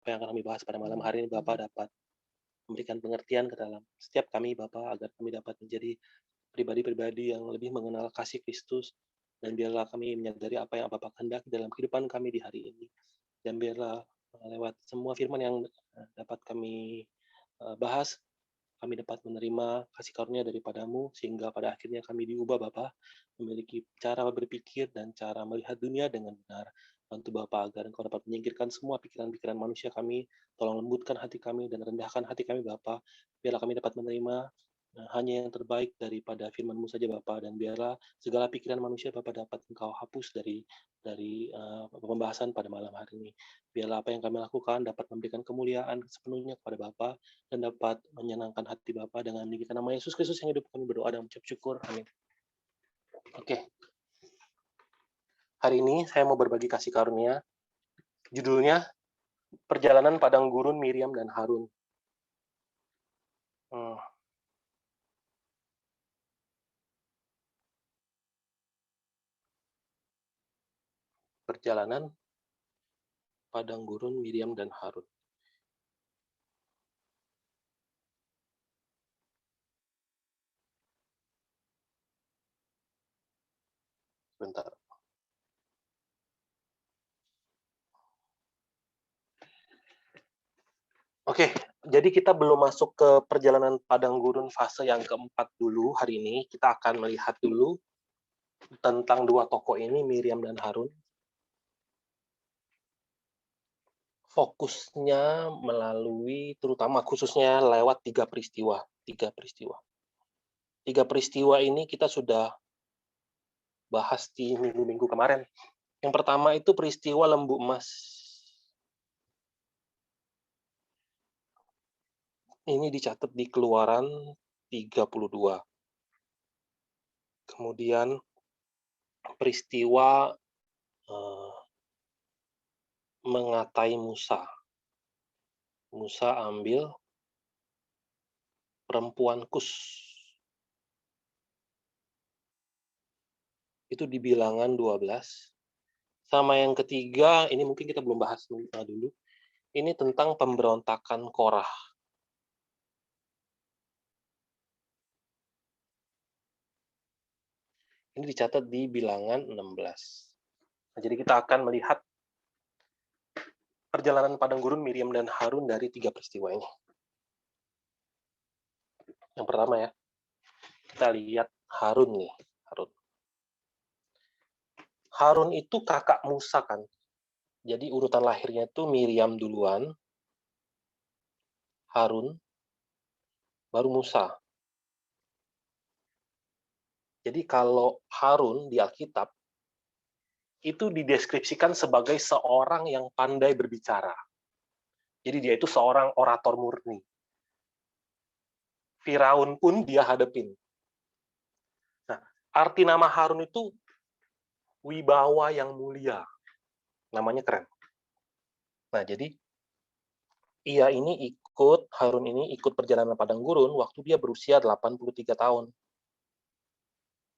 apa yang akan kami bahas pada malam hari ini Bapak dapat memberikan pengertian ke dalam setiap kami Bapak, agar kami dapat menjadi pribadi-pribadi yang lebih mengenal kasih Kristus, dan biarlah kami menyadari apa yang Bapak kehendaki dalam kehidupan kami di hari ini. Dan biarlah lewat semua firman yang dapat kami bahas, kami dapat menerima kasih karunia daripadamu, sehingga pada akhirnya kami diubah Bapa, memiliki cara berpikir dan cara melihat dunia dengan benar. Bantu Bapa agar Engkau dapat menyingkirkan semua pikiran-pikiran manusia kami, tolong lembutkan hati kami dan rendahkan hati kami Bapa, biarlah kami dapat menerima hanya yang terbaik daripada firman-Mu saja Bapa, dan biarlah segala pikiran manusia Bapa dapat Engkau hapus dari pembahasan pada malam hari ini. Biarlah apa yang kami lakukan dapat memberikan kemuliaan sepenuhnya kepada Bapa, dan dapat menyenangkan hati Bapa. Dengan meninggikan nama Yesus Kristus yang hidup, kami berdoa dan mengucap syukur. Amin. Oke, hari ini saya mau berbagi kasih karunia. Judulnya, Perjalanan Padang Gurun Miriam dan Harun. Perjalanan Padang Gurun Miriam dan Harun. Bentar. Oke, jadi kita belum masuk ke perjalanan padang gurun fase yang keempat dulu hari ini. Kita akan melihat dulu tentang dua tokoh ini, Miriam dan Harun. Fokusnya melalui, terutama khususnya lewat tiga peristiwa. Tiga peristiwa ini kita sudah bahas di minggu-minggu kemarin. Yang pertama itu peristiwa lembu emas. Ini dicatat di Keluaran 32. Kemudian peristiwa mengatai Musa. Musa ambil perempuan Kus. Itu di Bilangan 12. Sama yang ketiga, ini mungkin kita belum bahas dulu. Ini tentang pemberontakan Korah. Ini dicatat di Bilangan 16. Nah, jadi kita akan melihat perjalanan padang gurun Miriam dan Harun dari tiga peristiwa ini. Yang pertama ya, kita lihat Harun nih. Harun itu kakak Musa kan. Jadi urutan lahirnya itu Miriam duluan, Harun, baru Musa. Jadi kalau Harun di Alkitab, itu dideskripsikan sebagai seorang yang pandai berbicara. Jadi dia itu seorang orator murni. Firaun pun dia hadepin. Nah, arti nama Harun itu wibawa yang mulia. Namanya keren. Nah, jadi Harun ini ikut perjalanan padang gurun waktu dia berusia 83 tahun.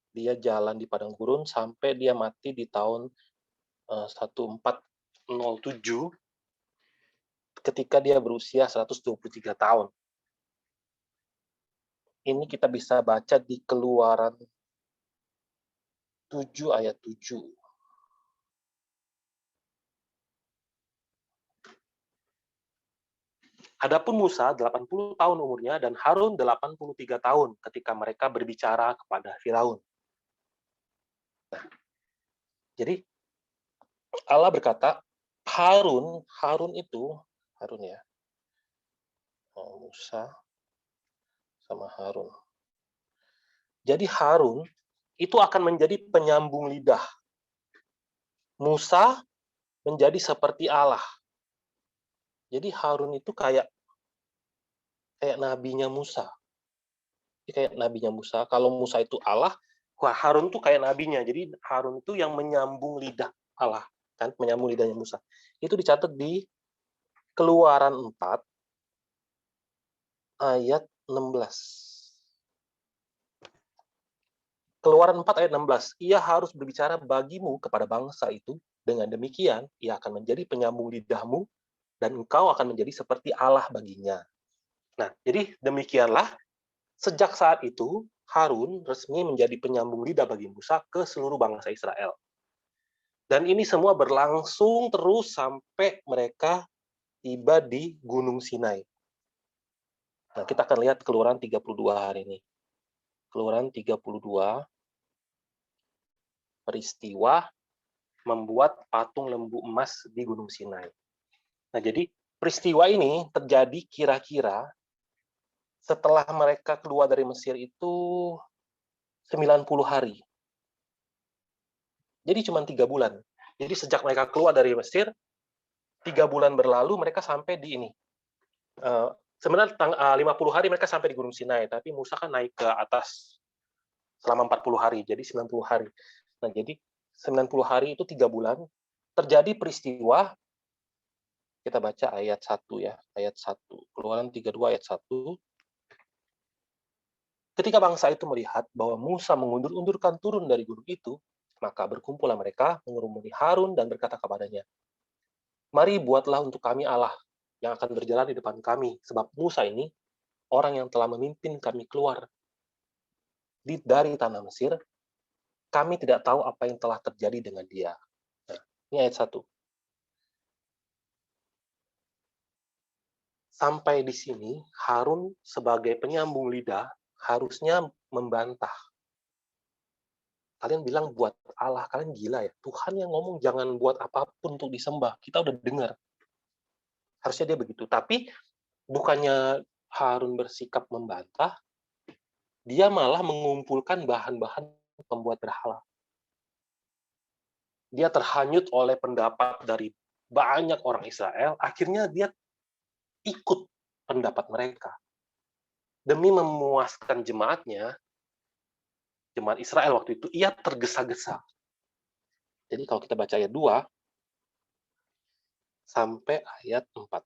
Dia jalan di padang gurun sampai dia mati di tahun 1407 ketika dia berusia 123 tahun. Ini kita bisa baca di Keluaran 7 ayat 7. Adapun Musa 80 tahun umurnya dan Harun 83 tahun ketika mereka berbicara kepada Firaun. Nah, jadi Allah berkata, Harun ya, Musa sama Harun. Jadi Harun itu akan menjadi penyambung lidah. Musa menjadi seperti Allah. Jadi Harun itu kayak nabinya Musa. Kayak nabinya Musa. Kalau Musa itu Allah, Harun tuh kayak nabinya. Jadi Harun itu yang menyambung lidah Allah, kan? Menyambung lidahnya Musa. Itu dicatat di Keluaran 4 ayat 16. Keluaran 4 ayat 16. Ia harus berbicara bagimu kepada bangsa itu. Dengan demikian, ia akan menjadi penyambung lidahmu dan engkau akan menjadi seperti Allah baginya. Nah, jadi demikianlah sejak saat itu Harun resmi menjadi penyambung lidah bagi Musa ke seluruh bangsa Israel. Dan ini semua berlangsung terus sampai mereka tiba di Gunung Sinai. Nah, kita akan lihat Keluaran 32 hari ini. Keluaran 32, peristiwa membuat patung lembu emas di Gunung Sinai. Nah, jadi peristiwa ini terjadi kira-kira setelah mereka keluar dari Mesir itu 90 hari. Jadi cuma 3 bulan. Jadi sejak mereka keluar dari Mesir, 3 bulan berlalu mereka sampai di ini. Sebenarnya 50 hari mereka sampai di Gunung Sinai, tapi Musa kan naik ke atas selama 40 hari, jadi 90 hari. Nah, jadi 90 hari itu 3 bulan, terjadi peristiwa, kita baca ayat 1 ya, ayat 1. Keluaran 32 ayat 1. Ketika bangsa itu melihat bahwa Musa mengundur-undurkan turun dari gunung itu, maka berkumpullah mereka mengerumuni Harun dan berkata kepadanya, "Mari buatlah untuk kami Allah yang akan berjalan di depan kami, sebab Musa ini orang yang telah memimpin kami keluar dari tanah Mesir, kami tidak tahu apa yang telah terjadi dengan dia." Nah, ini ayat 1. Sampai di sini, Harun sebagai penyambung lidah harusnya membantah. Kalian bilang buat Allah, kalian gila ya. Tuhan yang ngomong jangan buat apapun untuk disembah. Kita udah dengar. Harusnya dia begitu. Tapi bukannya Harun bersikap membantah, dia malah mengumpulkan bahan-bahan pembuat berhala. Dia terhanyut oleh pendapat dari banyak orang Israel, akhirnya dia ikut pendapat mereka. Demi memuaskan jemaatnya, jemaat Israel waktu itu, ia tergesa-gesa. Jadi kalau kita baca ayat 2 sampai ayat 4.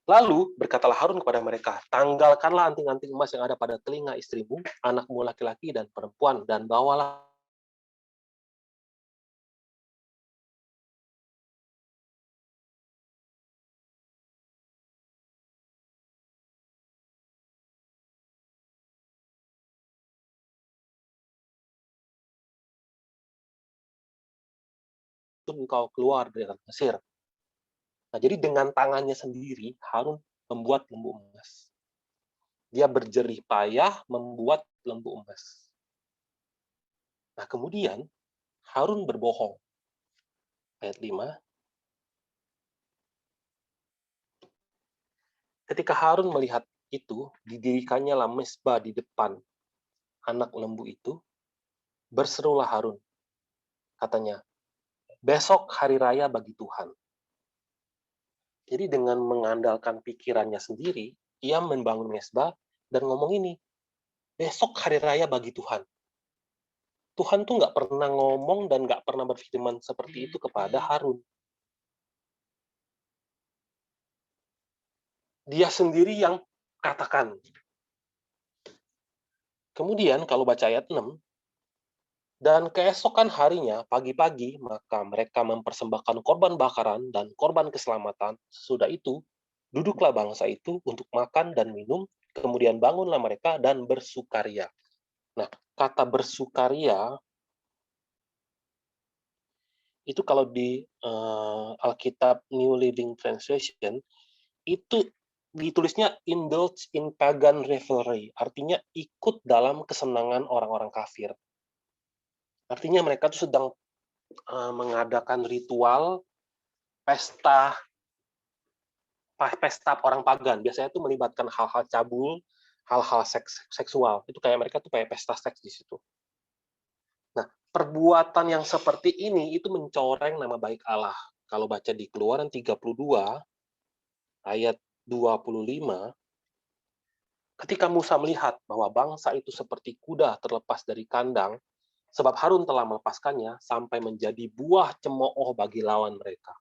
Lalu berkatalah Harun kepada mereka, tanggalkanlah anting-anting emas yang ada pada telinga istrimu, anakmu laki-laki dan perempuan, dan bawalah engkau keluar dari Mesir. Nah, jadi dengan tangannya sendiri, Harun membuat lembu emas. Dia berjerih payah membuat lembu emas. Nah, kemudian Harun berbohong. Ayat 5. Ketika Harun melihat itu, didirikannya lah mezbah di depan anak lembu itu, berserulah Harun. Katanya, besok hari raya bagi Tuhan. Jadi dengan mengandalkan pikirannya sendiri, ia membangun mezbah dan ngomong ini, besok hari raya bagi Tuhan. Tuhan tuh nggak pernah ngomong dan nggak pernah berfirman seperti itu kepada Harun. Dia sendiri yang katakan. Kemudian kalau baca ayat 6, dan keesokan harinya, pagi-pagi, maka mereka mempersembahkan korban bakaran dan korban keselamatan. Sesudah itu, duduklah bangsa itu untuk makan dan minum, kemudian bangunlah mereka dan bersukaria. Nah, kata bersukaria, itu kalau di Alkitab New Living Translation, itu ditulisnya indulge in pagan revelry, artinya ikut dalam kesenangan orang-orang kafir. Artinya mereka tuh sedang mengadakan ritual pesta orang pagan. Biasanya itu melibatkan hal-hal cabul, hal-hal seksual. Itu kayak mereka tuh kayak pesta seks di situ. Nah, perbuatan yang seperti ini itu mencoreng nama baik Allah. Kalau baca di Keluaran 32 ayat 25, ketika Musa melihat bahwa bangsa itu seperti kuda terlepas dari kandang, sebab Harun telah melepaskannya sampai menjadi buah cemooh bagi lawan mereka.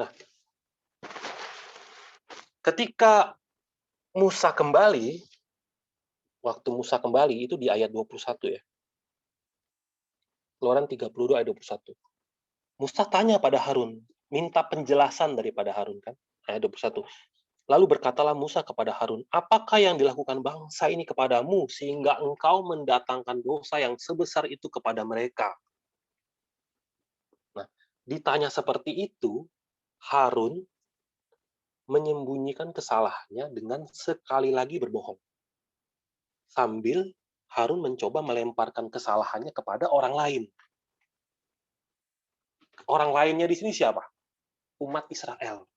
Nah, ketika Musa kembali, waktu Musa kembali itu di ayat 21 ya. Keluaran 32 ayat 21. Musa tanya pada Harun, minta penjelasan daripada Harun kan. Ayat 21. Lalu berkatalah Musa kepada Harun, apakah yang dilakukan bangsa ini kepadamu sehingga engkau mendatangkan dosa yang sebesar itu kepada mereka? Nah, ditanya seperti itu, Harun menyembunyikan kesalahannya dengan sekali lagi berbohong. Sambil Harun mencoba melemparkan kesalahannya kepada orang lain. Orang lainnya di sini siapa? Umat Israel.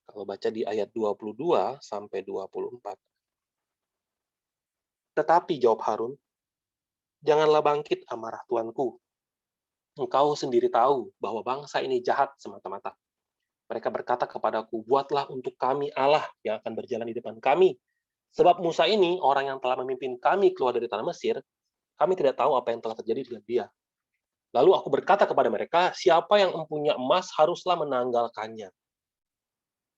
Kalau baca di ayat 22 sampai 24. Tetapi jawab Harun, janganlah bangkit amarah tuanku. Engkau sendiri tahu bahwa bangsa ini jahat semata-mata. Mereka berkata kepadaku, buatlah untuk kami Allah yang akan berjalan di depan kami. Sebab Musa ini, orang yang telah memimpin kami keluar dari tanah Mesir, kami tidak tahu apa yang telah terjadi dengan dia. Lalu aku berkata kepada mereka, siapa yang mempunyai emas haruslah menanggalkannya.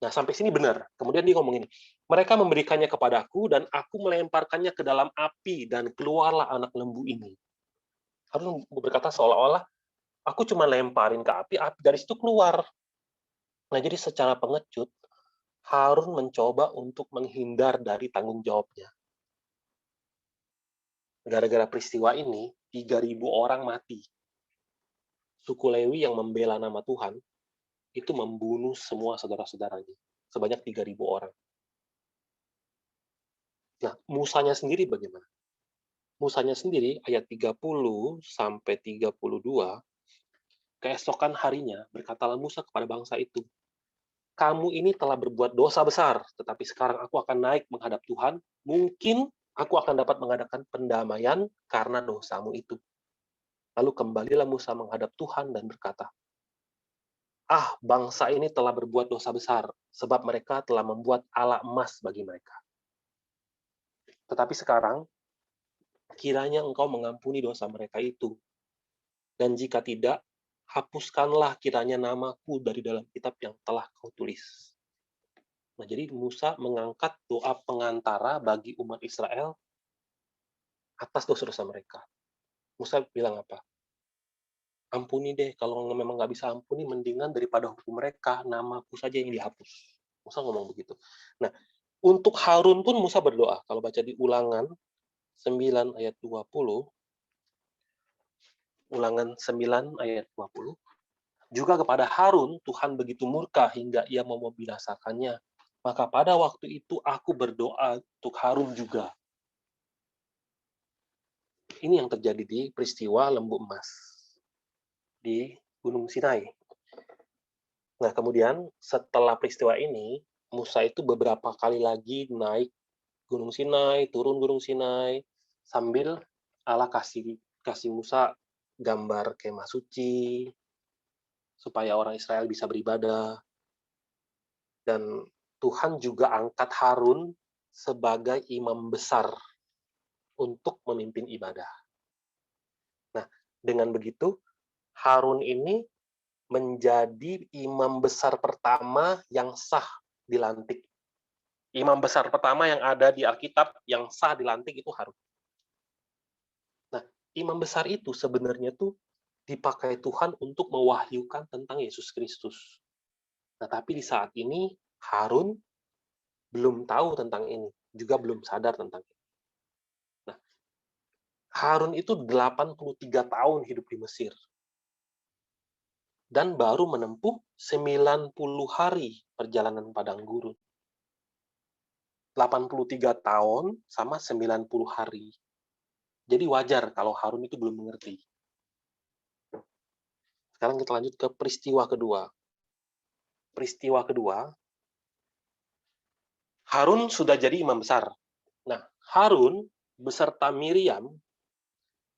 Nah, sampai sini benar. Kemudian dia ngomong ini, mereka memberikannya kepadaku dan aku melemparkannya ke dalam api dan keluarlah anak lembu ini. Harun berkata seolah-olah, aku cuma lemparin ke api, api dari situ keluar. Nah, jadi secara pengecut, Harun mencoba untuk menghindar dari tanggung jawabnya. Gara-gara peristiwa ini, 3.000 orang mati. Suku Lewi yang membela nama Tuhan, itu membunuh semua saudara-saudaranya. Sebanyak 3.000 orang. Nah, Musanya sendiri bagaimana? Musanya sendiri, ayat 30 sampai 32, keesokan harinya berkatalah Musa kepada bangsa itu, kamu ini telah berbuat dosa besar, tetapi sekarang aku akan naik menghadap Tuhan, mungkin aku akan dapat mengadakan pendamaian karena dosamu itu. Lalu kembalilah Musa menghadap Tuhan dan berkata, bangsa ini telah berbuat dosa besar, sebab mereka telah membuat ala emas bagi mereka. Tetapi sekarang, kiranya engkau mengampuni dosa mereka itu. Dan jika tidak, hapuskanlah kiranya namaku dari dalam kitab yang telah kau tulis. Nah, jadi Musa mengangkat doa pengantara bagi umat Israel atas dosa-dosa mereka. Musa bilang apa? Ampuni deh, kalau memang nggak bisa ampuni, mendingan daripada hukum mereka, namaku saja yang dihapus. Musa ngomong begitu. Nah, untuk Harun pun Musa berdoa. Kalau baca di Ulangan 9 ayat 20, Ulangan 9 ayat 20, juga kepada Harun Tuhan begitu murka hingga ia mau membinasakannya. Maka pada waktu itu aku berdoa untuk Harun juga. Ini yang terjadi di peristiwa lembu emas di Gunung Sinai. Nah, kemudian setelah peristiwa ini, Musa itu beberapa kali lagi naik Gunung Sinai, turun Gunung Sinai, sambil Allah kasih Musa gambar kemah suci, supaya orang Israel bisa beribadah. Dan Tuhan juga angkat Harun sebagai imam besar untuk memimpin ibadah. Nah, dengan begitu, Harun ini menjadi imam besar pertama yang sah dilantik. Imam besar pertama yang ada di Alkitab yang sah dilantik itu Harun. Nah, imam besar itu sebenarnya tuh dipakai Tuhan untuk mewahyukan tentang Yesus Kristus. Nah, tapi di saat ini Harun belum tahu tentang ini, juga belum sadar tentang ini. Nah, Harun itu 83 tahun hidup di Mesir. Dan baru menempuh 90 hari perjalanan padang gurun. 83 tahun sama 90 hari. Jadi wajar kalau Harun itu belum mengerti. Sekarang kita lanjut ke peristiwa kedua. Peristiwa kedua, Harun sudah jadi imam besar. Nah, Harun beserta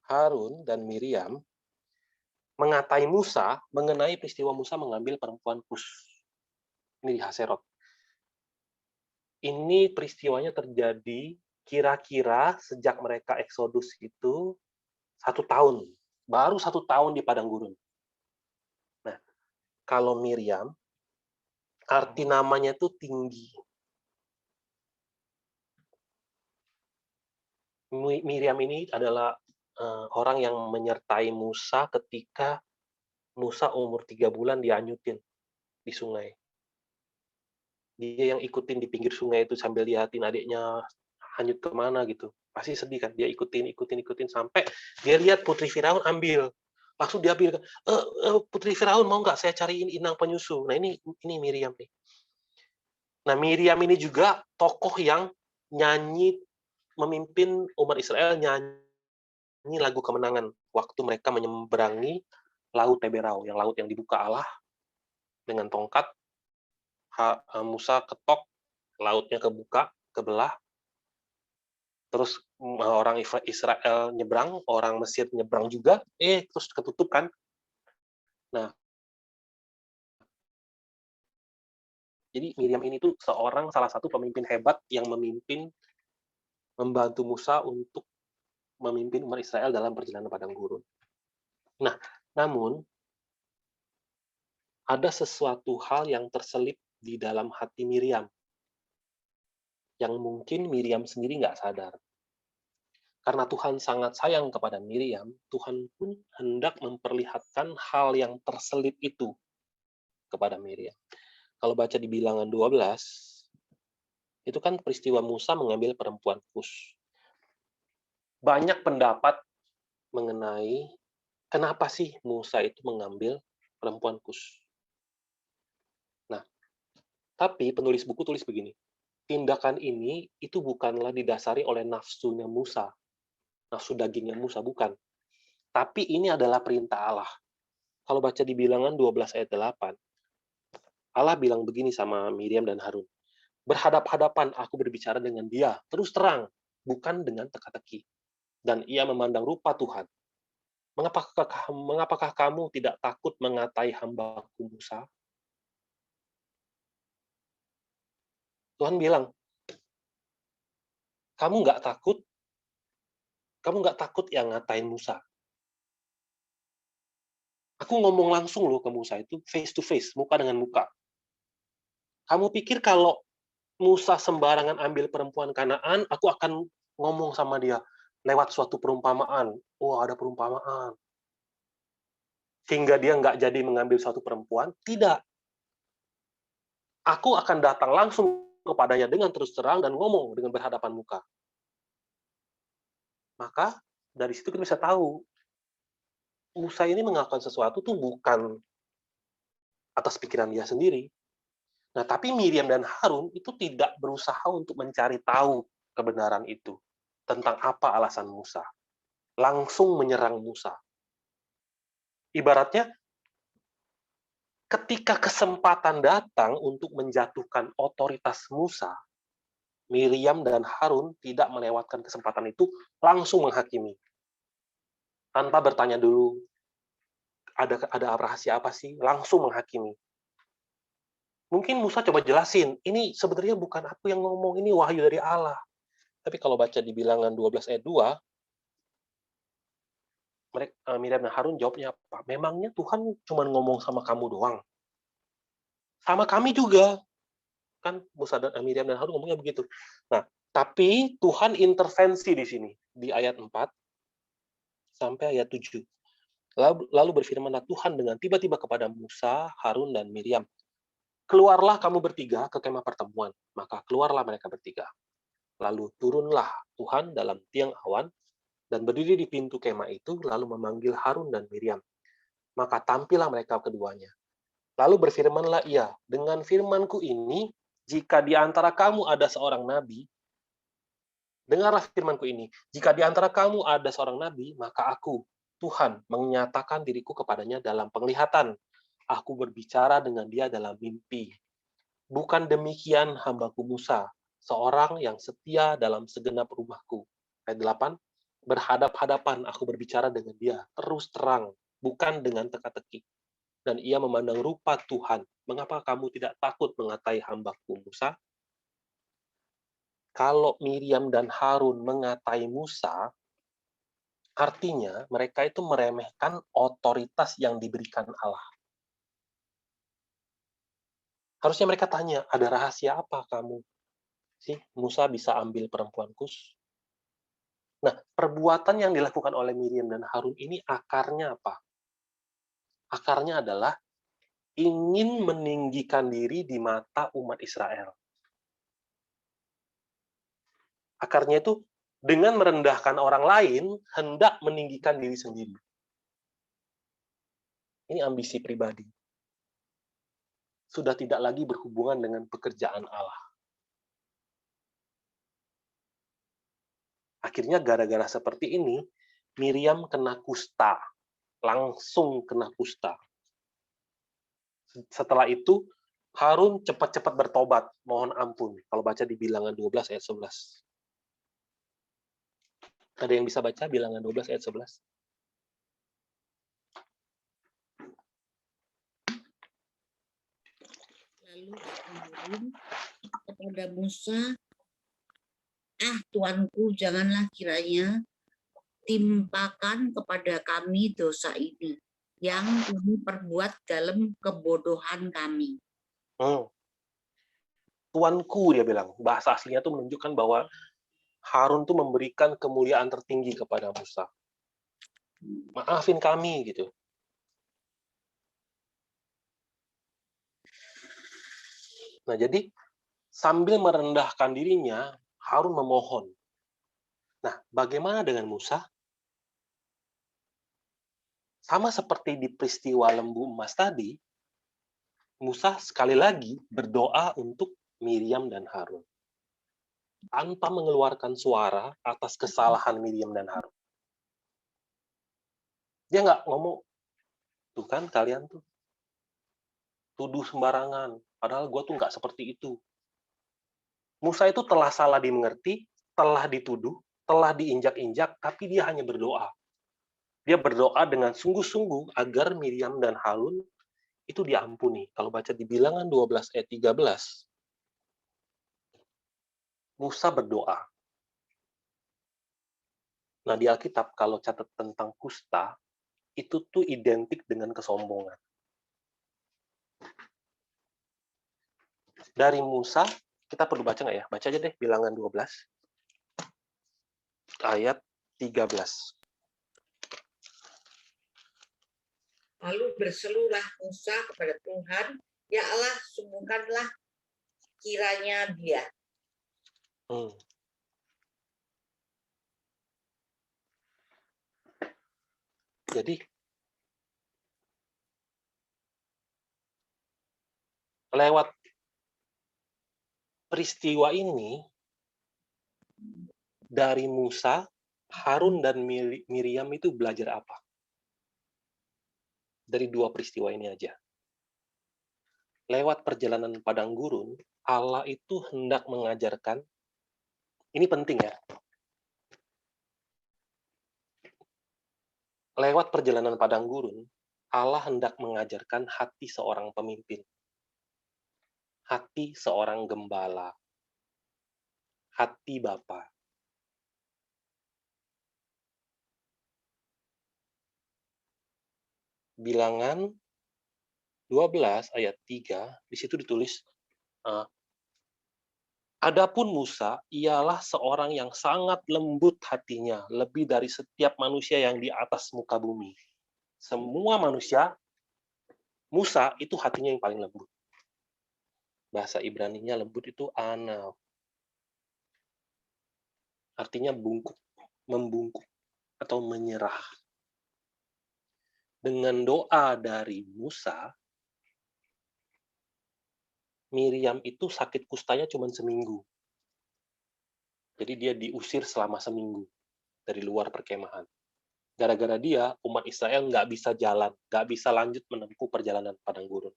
Harun dan Miriam mengatai Musa mengenai peristiwa Musa mengambil perempuan Kus. Ini di Haserot. Ini peristiwanya terjadi kira-kira sejak mereka Eksodus itu 1 tahun. Baru 1 tahun di padang gurun. Nah, kalau Miriam, arti namanya itu tinggi. Miriam ini adalah orang yang menyertai Musa ketika Musa umur 3 bulan dianyutin di sungai. Dia yang ikutin di pinggir sungai itu sambil liatin adiknya hanyut ke mana gitu. Pasti sedih kan, dia ikutin sampai dia lihat putri Firaun ambil. Langsung dia ambil, "Putri Firaun mau nggak saya cariin inang penyusu?" Nah ini Miriam nih. Nah Miriam ini juga tokoh yang nyanyi, memimpin umat Israel nyanyi lagu kemenangan waktu mereka menyeberangi Laut Teberau, yang laut yang dibuka Allah dengan tongkat. Musa ketok, lautnya kebuka, kebelah, terus orang Israel nyebrang, orang Mesir nyebrang juga, terus ketutup kan. Nah, jadi Miriam ini tuh salah satu pemimpin hebat yang membantu Musa untuk memimpin umat Israel dalam perjalanan padang gurun. Nah, namun ada sesuatu hal yang terselip di dalam hati Miriam, yang mungkin Miriam sendiri nggak sadar. Karena Tuhan sangat sayang kepada Miriam, Tuhan pun hendak memperlihatkan hal yang terselip itu kepada Miriam. Kalau baca di Bilangan 12, itu kan peristiwa Musa mengambil perempuan Kus. Banyak pendapat mengenai kenapa sih Musa itu mengambil perempuan Kus. Nah, tapi penulis buku tulis begini, tindakan ini itu bukanlah didasari oleh nafsunya Musa, nafsu dagingnya Musa, bukan. Tapi ini adalah perintah Allah. Kalau baca di Bilangan 12 ayat 8, Allah bilang begini sama Miriam dan Harun, "Berhadap-hadapan aku berbicara dengan dia, terus terang, bukan dengan teka-teki. Dan ia memandang rupa Tuhan. Mengapakah kamu tidak takut mengatai hamba-Ku Musa?" Tuhan bilang, kamu nggak takut yang ngatain Musa. Aku ngomong langsung loh ke Musa itu, face to face, muka dengan muka. Kamu pikir kalau Musa sembarangan ambil perempuan Kanaan, aku akan ngomong sama dia lewat suatu perumpamaan. Wah, ada perumpamaan. Sehingga dia nggak jadi mengambil suatu perempuan? Tidak. Aku akan datang langsung kepadanya dengan terus terang dan ngomong dengan berhadapan muka. Maka dari situ kita bisa tahu, Musa ini melakukan sesuatu tuh bukan atas pikiran dia sendiri. Nah, tapi Miriam dan Harun itu tidak berusaha untuk mencari tahu kebenaran itu. Tentang apa alasan Musa. Langsung menyerang Musa. Ibaratnya, ketika kesempatan datang untuk menjatuhkan otoritas Musa, Miriam dan Harun tidak melewatkan kesempatan itu, langsung menghakimi. Tanpa bertanya dulu, ada rahasia apa sih? Langsung menghakimi. Mungkin Musa coba jelasin, ini sebenarnya bukan aku yang ngomong, ini wahyu dari Allah. Tapi kalau baca di Bilangan 12 ayat 2, Miriam dan Harun jawabnya apa? Memangnya Tuhan cuma ngomong sama kamu doang? Sama kami juga. Kan Musa dan Miriam dan Harun ngomongnya begitu. Nah, tapi Tuhan intervensi di sini, di ayat 4 sampai ayat 7. Lalu berfirmanlah Tuhan dengan tiba-tiba kepada Musa, Harun, dan Miriam. Keluarlah kamu bertiga ke kemah pertemuan. Maka keluarlah mereka bertiga. Lalu turunlah Tuhan dalam tiang awan dan berdiri di pintu kemah itu, lalu memanggil Harun dan Miriam. Maka tampillah mereka keduanya. Lalu berfirmanlah ia, dengan firmanku ini, jika di antara kamu ada seorang nabi, dengarlah firmanku ini, jika di antara kamu ada seorang nabi, maka aku, Tuhan, menyatakan diriku kepadanya dalam penglihatan. Aku berbicara dengan dia dalam mimpi. Bukan demikian hambaku Musa, seorang yang setia dalam segenap rumahku. Ayat 8, berhadap-hadapan aku berbicara dengan dia, terus terang, bukan dengan teka-teki. Dan ia memandang rupa Tuhan. Mengapa kamu tidak takut mengatai hambaku Musa? Kalau Miriam dan Harun mengatai Musa, artinya mereka itu meremehkan otoritas yang diberikan Allah. Harusnya mereka tanya, ada rahasia apa kamu sih Musa bisa ambil perempuan Kus? Nah, perbuatan yang dilakukan oleh Miriam dan Harun ini akarnya apa? Akarnya adalah ingin meninggikan diri di mata umat Israel. Akarnya itu dengan merendahkan orang lain, hendak meninggikan diri sendiri. Ini ambisi pribadi. Sudah tidak lagi berhubungan dengan pekerjaan Allah. Akhirnya gara-gara seperti ini, Miriam kena kusta. Langsung kena kusta. Setelah itu, Harun cepat-cepat bertobat, mohon ampun. Kalau baca di Bilangan 12 ayat 11. Ada yang bisa baca Bilangan 12 ayat 11? Lalu Harun kepada Musa, Tuanku, janganlah kiranya timpakan kepada kami dosa ini yang kami perbuat dalam kebodohan kami. Tuanku, dia bilang. Bahasa aslinya itu menunjukkan bahwa Harun tuh memberikan kemuliaan tertinggi kepada Musa. Maafin kami, gitu. Nah, jadi sambil merendahkan dirinya, Harun memohon. Nah, bagaimana dengan Musa? Sama seperti di peristiwa lembu emas tadi, Musa sekali lagi berdoa untuk Miriam dan Harun. Tanpa mengeluarkan suara atas kesalahan Miriam dan Harun. Dia nggak ngomong, tuh kan kalian tuh tuduh sembarangan, padahal gue tuh nggak seperti itu. Musa itu telah salah dimengerti, telah dituduh, telah diinjak-injak, tapi dia hanya berdoa. Dia berdoa dengan sungguh-sungguh agar Miriam dan Harun itu diampuni. Kalau baca di Bilangan 12 ayat 13, Musa berdoa. Nah, di Alkitab kalau catat tentang kusta, itu tuh identik dengan kesombongan. Dari Musa, kita perlu baca nggak ya? Baca aja deh Bilangan 12 ayat 13. Lalu berserulah Musa kepada Tuhan, ya Allah, sembuhkanlah kiranya dia. Jadi, lewat peristiwa ini, dari Musa, Harun, dan Miriam itu belajar apa? Dari dua peristiwa ini aja. Lewat perjalanan padang gurun, Allah itu hendak mengajarkan, ini penting ya, lewat perjalanan padang gurun, Allah hendak mengajarkan hati seorang pemimpin, hati seorang gembala, hati Bapa. Bilangan 12 ayat 3, di situ ditulis, Adapun Musa, ialah seorang yang sangat lembut hatinya, lebih dari setiap manusia yang di atas muka bumi. Semua manusia, Musa itu hatinya yang paling lembut. Bahasa Ibrani-nya lembut itu anav. Artinya bungkuk, membungkuk, atau menyerah. Dengan doa dari Musa, Miriam itu sakit kustanya cuma seminggu. Jadi dia diusir selama seminggu dari luar perkemahan. Gara-gara dia, umat Israel nggak bisa jalan, nggak bisa lanjut menempuh perjalanan padang gurun.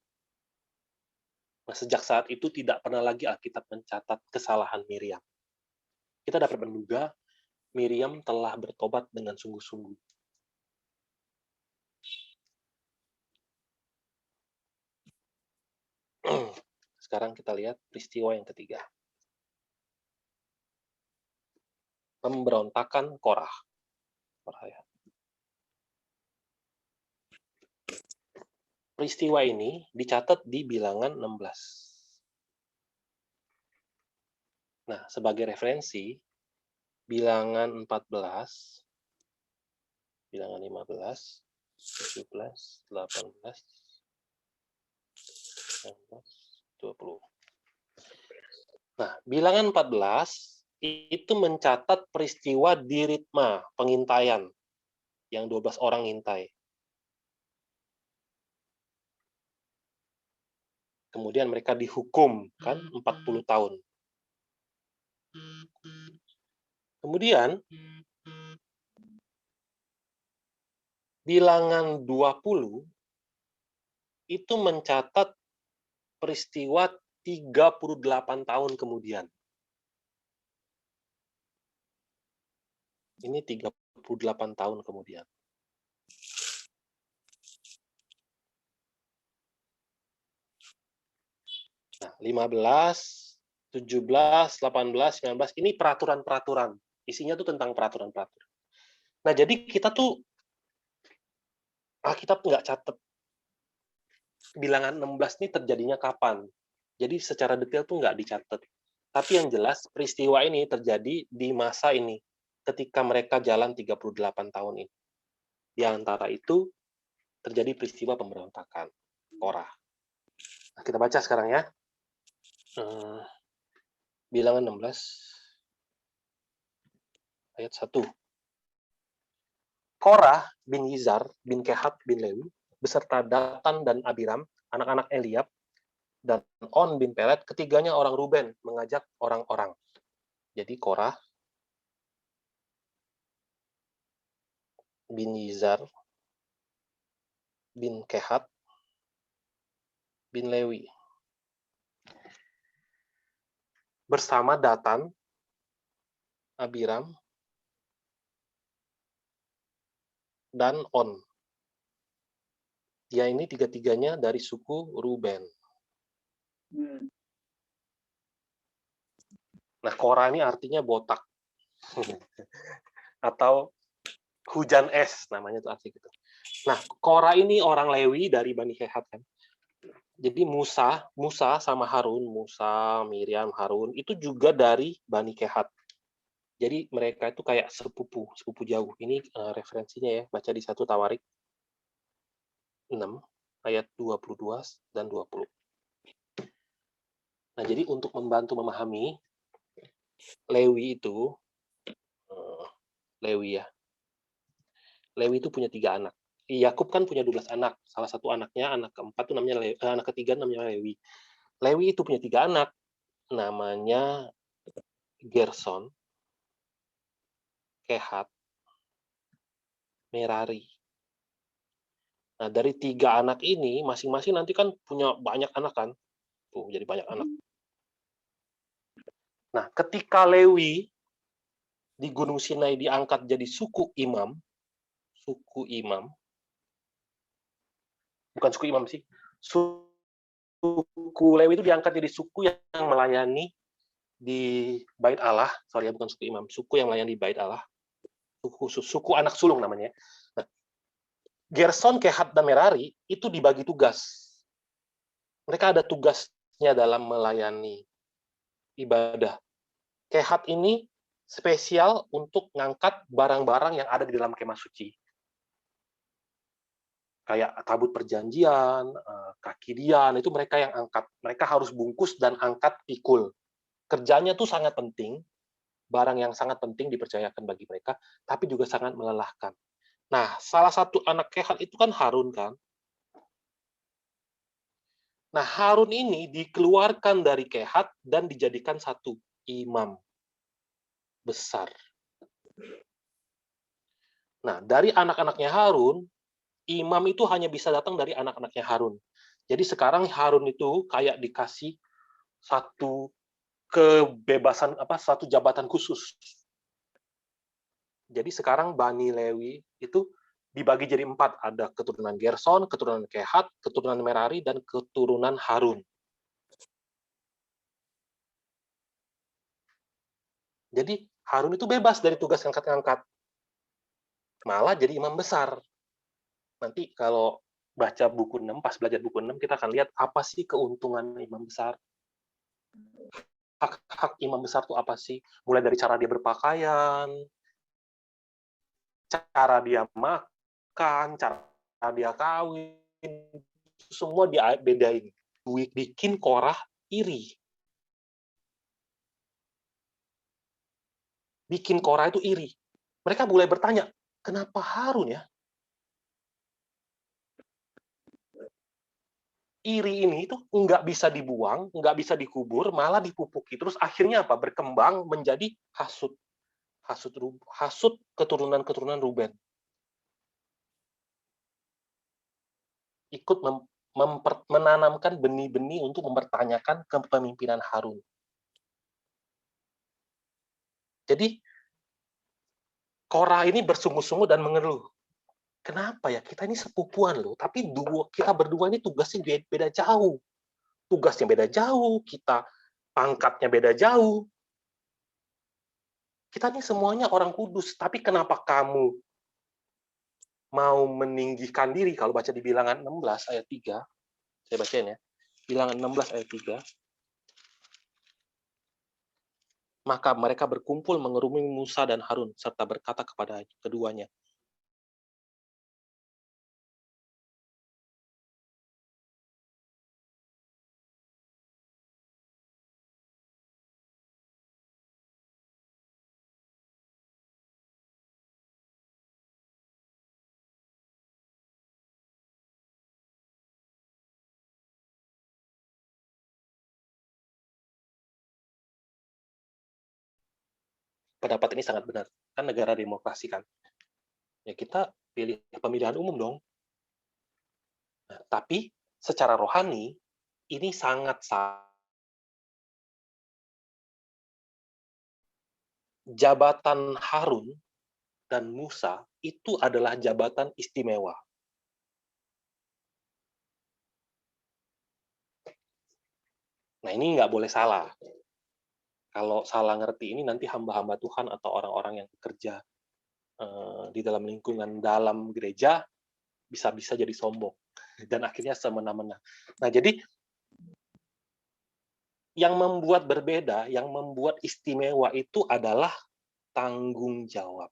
Nah, sejak saat itu tidak pernah lagi Alkitab mencatat kesalahan Miriam. Kita dapat menduga Miriam telah bertobat dengan sungguh-sungguh. Sekarang kita lihat peristiwa yang ketiga. Pemberontakan Korah. Peristiwa ini dicatat di Bilangan 16. Nah, sebagai referensi, Bilangan 14, Bilangan 15, 17, 18, 19, 20. Nah, bilangan 14 itu mencatat peristiwa di Ritma, pengintaian, yang 12 orang ngintai. Kemudian mereka dihukum, kan, 40 tahun. Kemudian, bilangan 20 itu mencatat peristiwa 38 tahun kemudian. Ini 38 tahun kemudian. Nah, 15, 17, 18, 19, ini peraturan-peraturan. Isinya tuh tentang peraturan-peraturan. Nah, jadi kita tuh Alkitab nggak catat bilangan 16 ini terjadinya kapan. Jadi secara detail tuh nggak dicatat. Tapi yang jelas peristiwa ini terjadi di masa ini, ketika mereka jalan 38 tahun ini. Di antara itu terjadi peristiwa pemberontakan Korah. Nah, kita baca sekarang ya. Bilangan 16 ayat 1. Korah bin Yizar bin Kehat bin Lewi beserta Datan dan Abiram, anak-anak Eliab, dan On bin Pelet, ketiganya orang Ruben, mengajak orang-orang. Jadi Korah bin Yizar bin Kehat bin Lewi bersama Datan, Abiram, dan On. Ya, ini tiga-tiganya dari suku Ruben. Nah, Korah ini artinya botak. Atau hujan es, namanya itu arti gitu. Nah, Korah ini orang Lewi dari Bani Kehat kan. Jadi Musa sama Harun, Musa, Miriam, Harun, itu juga dari Bani Kehat. Jadi mereka itu kayak sepupu jauh. Ini referensinya ya, baca di 1 Tawarik 6, ayat 22 dan 20. Nah, jadi untuk membantu memahami, Lewi itu, Lewi itu punya 3 anak. Yakub kan punya 12 anak. Salah satu anaknya, anak keempat itu namanya anak ketiga namanya Lewi. Lewi itu punya 3 anak, namanya Gerson, Kehat, Merari. Nah, dari 3 anak ini, masing-masing nanti kan punya banyak anak kan? Tuh, jadi banyak anak. Nah, ketika Lewi di Gunung Sinai diangkat jadi suku imam, bukan suku imam sih, suku Lewi itu diangkat jadi suku yang melayani di Bait Allah, bukan suku imam, suku yang melayani di Bait Allah, suku anak sulung namanya. Nah, Gerson, Kehat, dan Merari itu dibagi tugas. Mereka ada tugasnya dalam melayani ibadah. Kehat ini spesial untuk ngangkat barang-barang yang ada di dalam kemah suci. Kayak tabut perjanjian, kaki dian, itu mereka yang angkat. Mereka harus bungkus dan angkat pikul. Kerjanya tuh sangat penting, barang yang sangat penting dipercayakan bagi mereka, tapi juga sangat melelahkan. Nah, salah satu anak Kehat itu kan Harun kan. Nah, Harun ini dikeluarkan dari Kehat dan dijadikan satu imam besar. Nah, dari anak-anaknya Harun, imam itu hanya bisa datang dari anak-anaknya Harun. Jadi sekarang Harun itu kayak dikasih satu kebebasan, satu jabatan khusus. Jadi sekarang Bani Lewi itu dibagi jadi 4. Ada keturunan Gerson, keturunan Kehat, keturunan Merari, dan keturunan Harun. Jadi Harun itu bebas dari tugas ngangkat-ngangkat. Malah jadi imam besar. Nanti kalau baca buku 6, pas belajar buku 6, kita akan lihat apa sih keuntungan imam besar. Hak imam besar itu apa sih? Mulai dari cara dia berpakaian, cara dia makan, cara dia kawin, semua dia bedain. Bikin Korah iri. Bikin Korah itu iri. Mereka mulai bertanya, kenapa Harun ya? Iri ini itu nggak bisa dibuang, nggak bisa dikubur, malah dipupuki. Terus akhirnya apa? Berkembang menjadi hasut. Hasut keturunan-keturunan Ruben. Ikut menanamkan benih-benih untuk mempertanyakan kepemimpinan Harun. Jadi, Korah ini bersungguh-sungguh dan mengeluh. Kenapa ya? Kita ini sepupuan loh, tapi kita berdua ini tugasnya beda jauh. Tugasnya beda jauh, kita pangkatnya beda jauh. Kita ini semuanya orang kudus, tapi kenapa kamu mau meninggikan diri? Kalau baca di Bilangan 16 ayat 3, saya bacain ya. Bilangan 16 ayat 3. Maka mereka berkumpul mengerumuni Musa dan Harun, serta berkata kepada keduanya, pendapat ini sangat benar. Kan negara demokrasi kan. Ya kita pilih pemilihan umum dong. Nah, tapi secara rohani, ini sangat jabatan Harun dan Musa itu adalah jabatan istimewa. Nah, ini nggak boleh salah. Kalau salah ngerti ini nanti hamba-hamba Tuhan atau orang-orang yang bekerja di dalam lingkungan dalam gereja bisa-bisa jadi sombong dan akhirnya semena-mena. Nah, jadi yang membuat berbeda, yang membuat istimewa itu adalah tanggung jawab.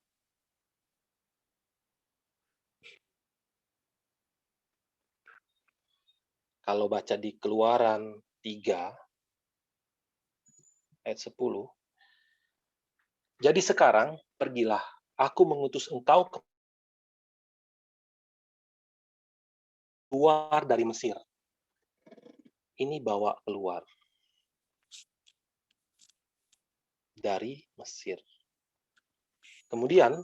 Kalau baca di Keluaran 3 ayat 10, jadi sekarang pergilah, aku mengutus engkau keluar dari Mesir. Ini bawa keluar dari Mesir. Kemudian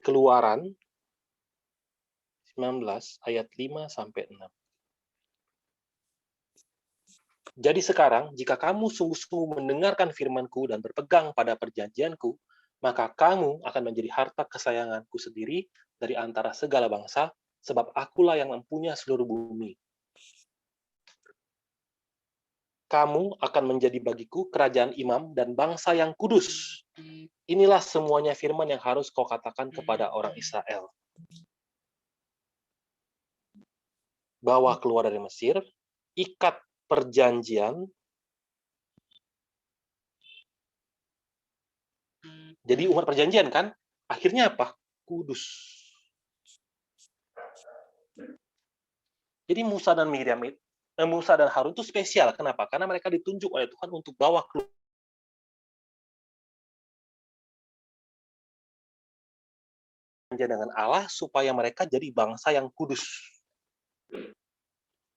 Keluaran 19 ayat 5 sampai 6. Jadi sekarang, jika kamu sungguh-sungguh mendengarkan firman-Ku dan berpegang pada perjanjian-Ku, maka kamu akan menjadi harta kesayangan-Ku sendiri dari antara segala bangsa, sebab Akulah yang mempunyai seluruh bumi. Kamu akan menjadi bagiku kerajaan imam dan bangsa yang kudus. Inilah semuanya firman yang harus kau katakan kepada orang Israel. Bawa keluar dari Mesir, ikat perjanjian. Jadi umat perjanjian kan? Akhirnya apa? Kudus. Jadi Musa dan Harun itu spesial. Kenapa? Karena mereka ditunjuk oleh Tuhan untuk bawa keluar dengan Allah supaya mereka jadi bangsa yang kudus.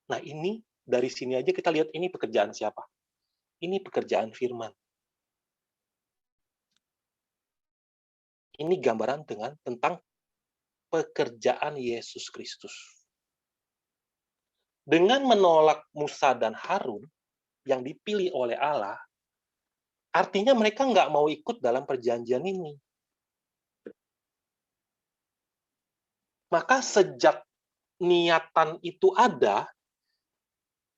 Nah, ini dari sini aja kita lihat ini pekerjaan siapa? Ini pekerjaan firman. Ini gambaran tentang pekerjaan Yesus Kristus. Dengan menolak Musa dan Harun yang dipilih oleh Allah, artinya mereka nggak mau ikut dalam perjanjian ini. Maka sejak niatan itu ada,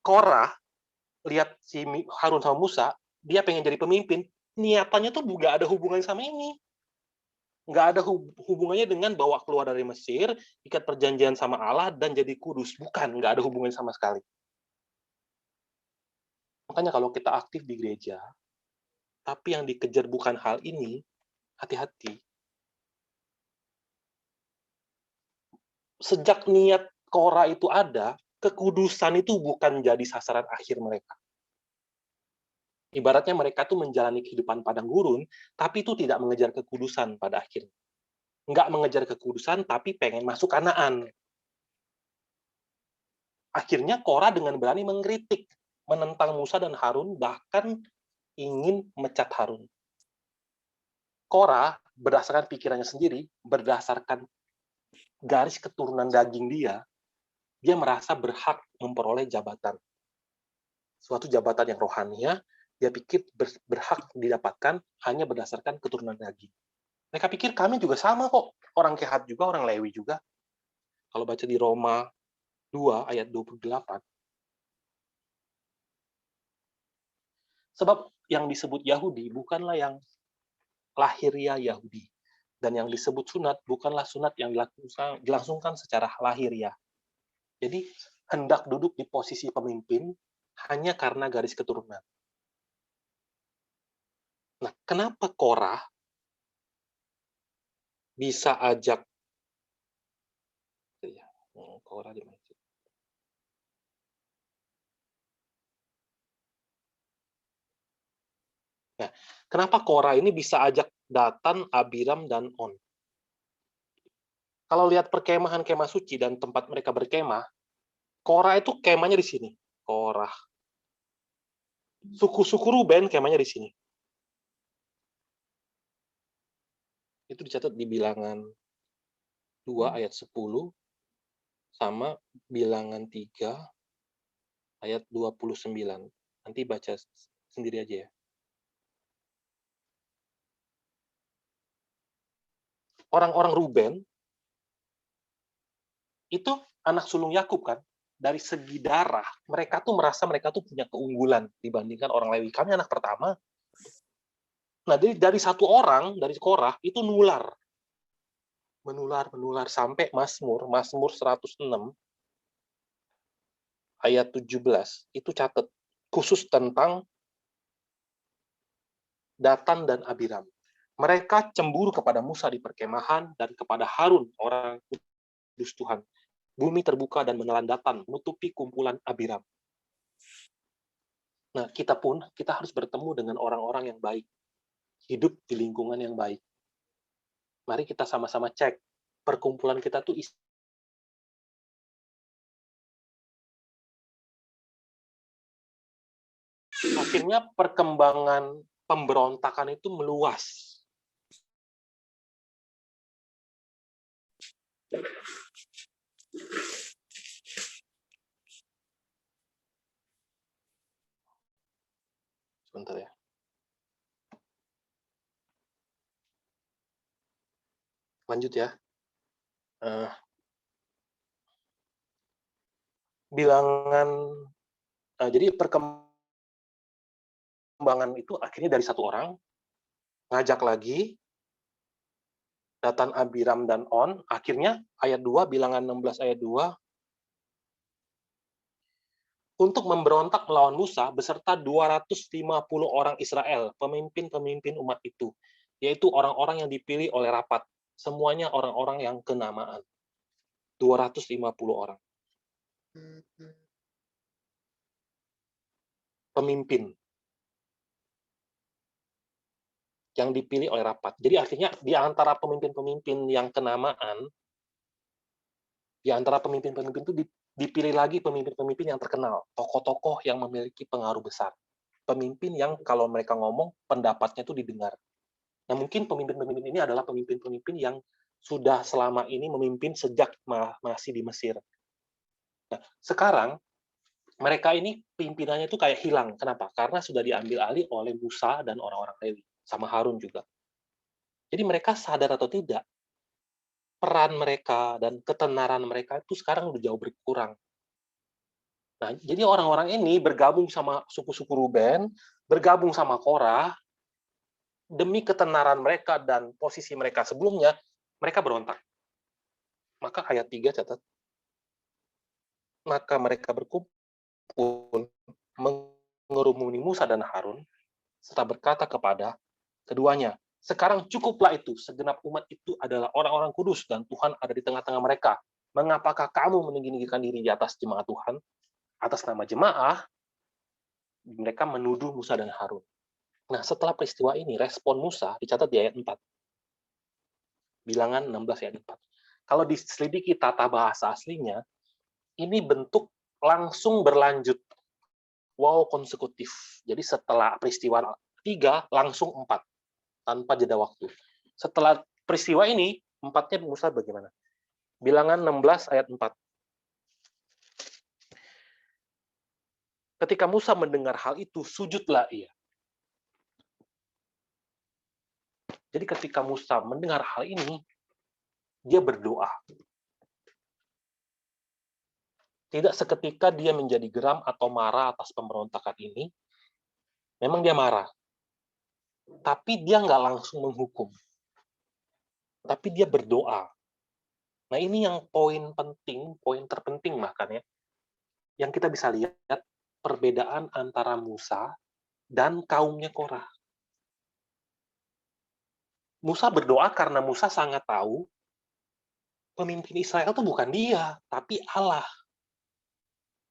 Korah lihat si Harun sama Musa, dia pengen jadi pemimpin, niatannya tuh nggak ada hubungan sama ini. Nggak ada hubungannya dengan bawa keluar dari Mesir, ikat perjanjian sama Allah, dan jadi kudus. Bukan, nggak ada hubungannya sama sekali. Makanya kalau kita aktif di gereja, tapi yang dikejar bukan hal ini, hati-hati. sejak niat Korah itu ada, kekudusan itu bukan jadi sasaran akhir mereka. Ibaratnya mereka tuh menjalani kehidupan padang gurun, tapi itu tidak mengejar kekudusan pada akhirnya. Nggak mengejar kekudusan, tapi pengen masuk Kanaan. Akhirnya Korah dengan berani mengkritik, menentang Musa dan Harun, bahkan ingin mecat Harun. Korah, berdasarkan pikirannya sendiri, berdasarkan garis keturunan daging dia merasa berhak memperoleh jabatan. Suatu jabatan yang rohania, dia pikir berhak didapatkan hanya berdasarkan keturunan daging. Mereka pikir kami juga sama kok, orang Kehat juga, orang Lewi juga. Kalau baca di Roma 2 ayat 28, sebab yang disebut Yahudi bukanlah yang lahiriah Yahudi, dan yang disebut sunat bukanlah sunat yang dilangsungkan secara lahiriah. Jadi hendak duduk di posisi pemimpin hanya karena garis keturunan. Nah, kenapa Korah bisa ajak Korah di mana? Nah, kenapa Korah ini bisa ajak Datan, Abiram, dan On? Kalau lihat perkemahan kemah suci dan tempat mereka berkemah, Korah itu kemahnya di sini. Korah. Suku-suku Ruben kemahnya di sini. Itu dicatat di Bilangan 2 ayat 10 sama Bilangan 3 ayat 29. Nanti baca sendiri aja ya. Orang-orang Ruben itu anak sulung Yakub kan. Dari segi darah, mereka tuh merasa mereka tuh punya keunggulan dibandingkan orang Lewi. Kami anak pertama. Nah, dari satu orang, dari Korah, itu menular sampai Mazmur 106 ayat 17. Itu catat khusus tentang Datan dan Abiram. Mereka cemburu kepada Musa di perkemahan dan kepada Harun, orang kudus Tuhan. Bumi terbuka dan menelan Datan, menutupi kumpulan Abiram. Nah, kita harus bertemu dengan orang-orang yang baik. Hidup di lingkungan yang baik. Mari kita sama-sama cek. Perkumpulan kita tuh akhirnya perkembangan pemberontakan itu meluas. Sebentar ya. Lanjut ya. Jadi perkembangan itu akhirnya dari satu orang, ngajak lagi, Datan, Abiram, dan On, akhirnya ayat 2, Bilangan 16 ayat 2, untuk memberontak melawan Musa beserta 250 orang Israel, pemimpin-pemimpin umat itu, yaitu orang-orang yang dipilih oleh rapat, semuanya orang-orang yang kenamaan. 250 orang. Pemimpin yang dipilih oleh rapat. Jadi artinya di antara pemimpin-pemimpin yang kenamaan, di antara pemimpin-pemimpin itu dipilih lagi pemimpin-pemimpin yang terkenal, tokoh-tokoh yang memiliki pengaruh besar. Pemimpin yang kalau mereka ngomong, pendapatnya itu didengar. Nah, mungkin pemimpin-pemimpin ini adalah pemimpin-pemimpin yang sudah selama ini memimpin sejak masih di Mesir. Nah, sekarang mereka ini pimpinannya itu kayak hilang. Kenapa? Karena sudah diambil alih oleh Musa dan orang-orang Lewi, sama Harun juga. Jadi mereka sadar atau tidak, peran mereka dan ketenaran mereka itu sekarang udah jauh berkurang. Nah, jadi orang-orang ini bergabung sama suku-suku Ruben, bergabung sama Korah, demi ketenaran mereka dan posisi mereka sebelumnya, mereka berontak. Maka ayat 3 catat, maka mereka berkumpul mengerumuni Musa dan Harun, serta berkata kepada keduanya, sekarang cukuplah itu, segenap umat itu adalah orang-orang kudus dan Tuhan ada di tengah-tengah mereka. Mengapakah kamu meninggikan diri di atas jemaat Tuhan? Atas nama jemaah, mereka menuduh Musa dan Harun. Nah, setelah peristiwa ini, respon Musa dicatat di ayat 4. Bilangan 16 ayat 4. Kalau diselidiki tata bahasa aslinya, ini bentuk langsung berlanjut. Wow, konsekutif. Jadi setelah peristiwa 3, langsung 4. Tanpa jeda waktu. Setelah peristiwa ini, 4-nya Musa bagaimana? Bilangan 16 ayat 4. Ketika Musa mendengar hal itu, sujudlah ia. Jadi ketika Musa mendengar hal ini, dia berdoa. Tidak seketika dia menjadi geram atau marah atas pemberontakan ini. Memang dia marah. Tapi dia nggak langsung menghukum. Tapi dia berdoa. Nah ini yang poin penting, poin terpenting bahkan ya. Yang kita bisa lihat perbedaan antara Musa dan kaumnya Korah. Musa berdoa karena Musa sangat tahu pemimpin Israel itu bukan dia, tapi Allah.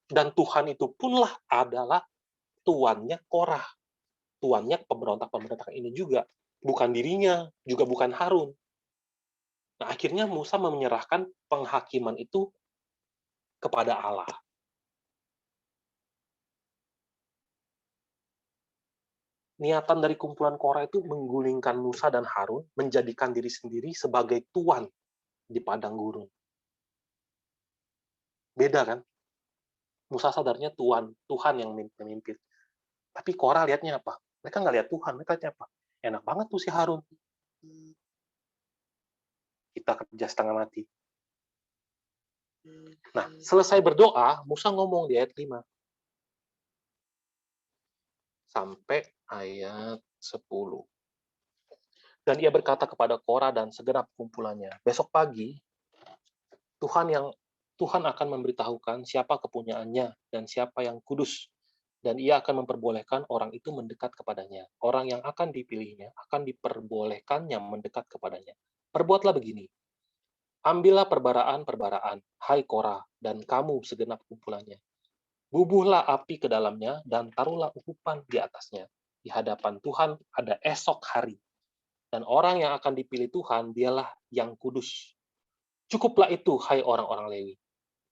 Dan Tuhan itu punlah adalah tuannya Korah. Tuannya pemberontak-pemberontak ini juga. Bukan dirinya, juga bukan Harun. Nah, akhirnya Musa menyerahkan penghakiman itu kepada Allah. Niatan dari kumpulan Korah itu menggulingkan Musa dan Harun, menjadikan diri sendiri sebagai tuan di padang gurun. Beda kan? Musa sadarnya Tuhan yang memimpin. Tapi Korah lihatnya apa? Mereka nggak lihat Tuhan, mereka lihatnya apa? Enak banget tuh si Harun. Kita kerja setengah mati. Nah, selesai berdoa, Musa ngomong di ayat 5. Sampai ayat 10. Dan ia berkata kepada Korah dan segenap kumpulannya, besok pagi Tuhan akan memberitahukan siapa kepunyaannya dan siapa yang kudus, dan ia akan memperbolehkan orang itu mendekat kepadanya. Orang yang akan dipilihnya akan diperbolehkannya mendekat kepadanya. Perbuatlah begini, ambillah perbaraan-perbaraan, hai Korah, dan kamu segenap kumpulannya. Bubuhlah api ke dalamnya, dan taruhlah ukupan di atasnya. Di hadapan Tuhan ada esok hari. Dan orang yang akan dipilih Tuhan, dialah yang kudus. Cukuplah itu, hai orang-orang Lewi.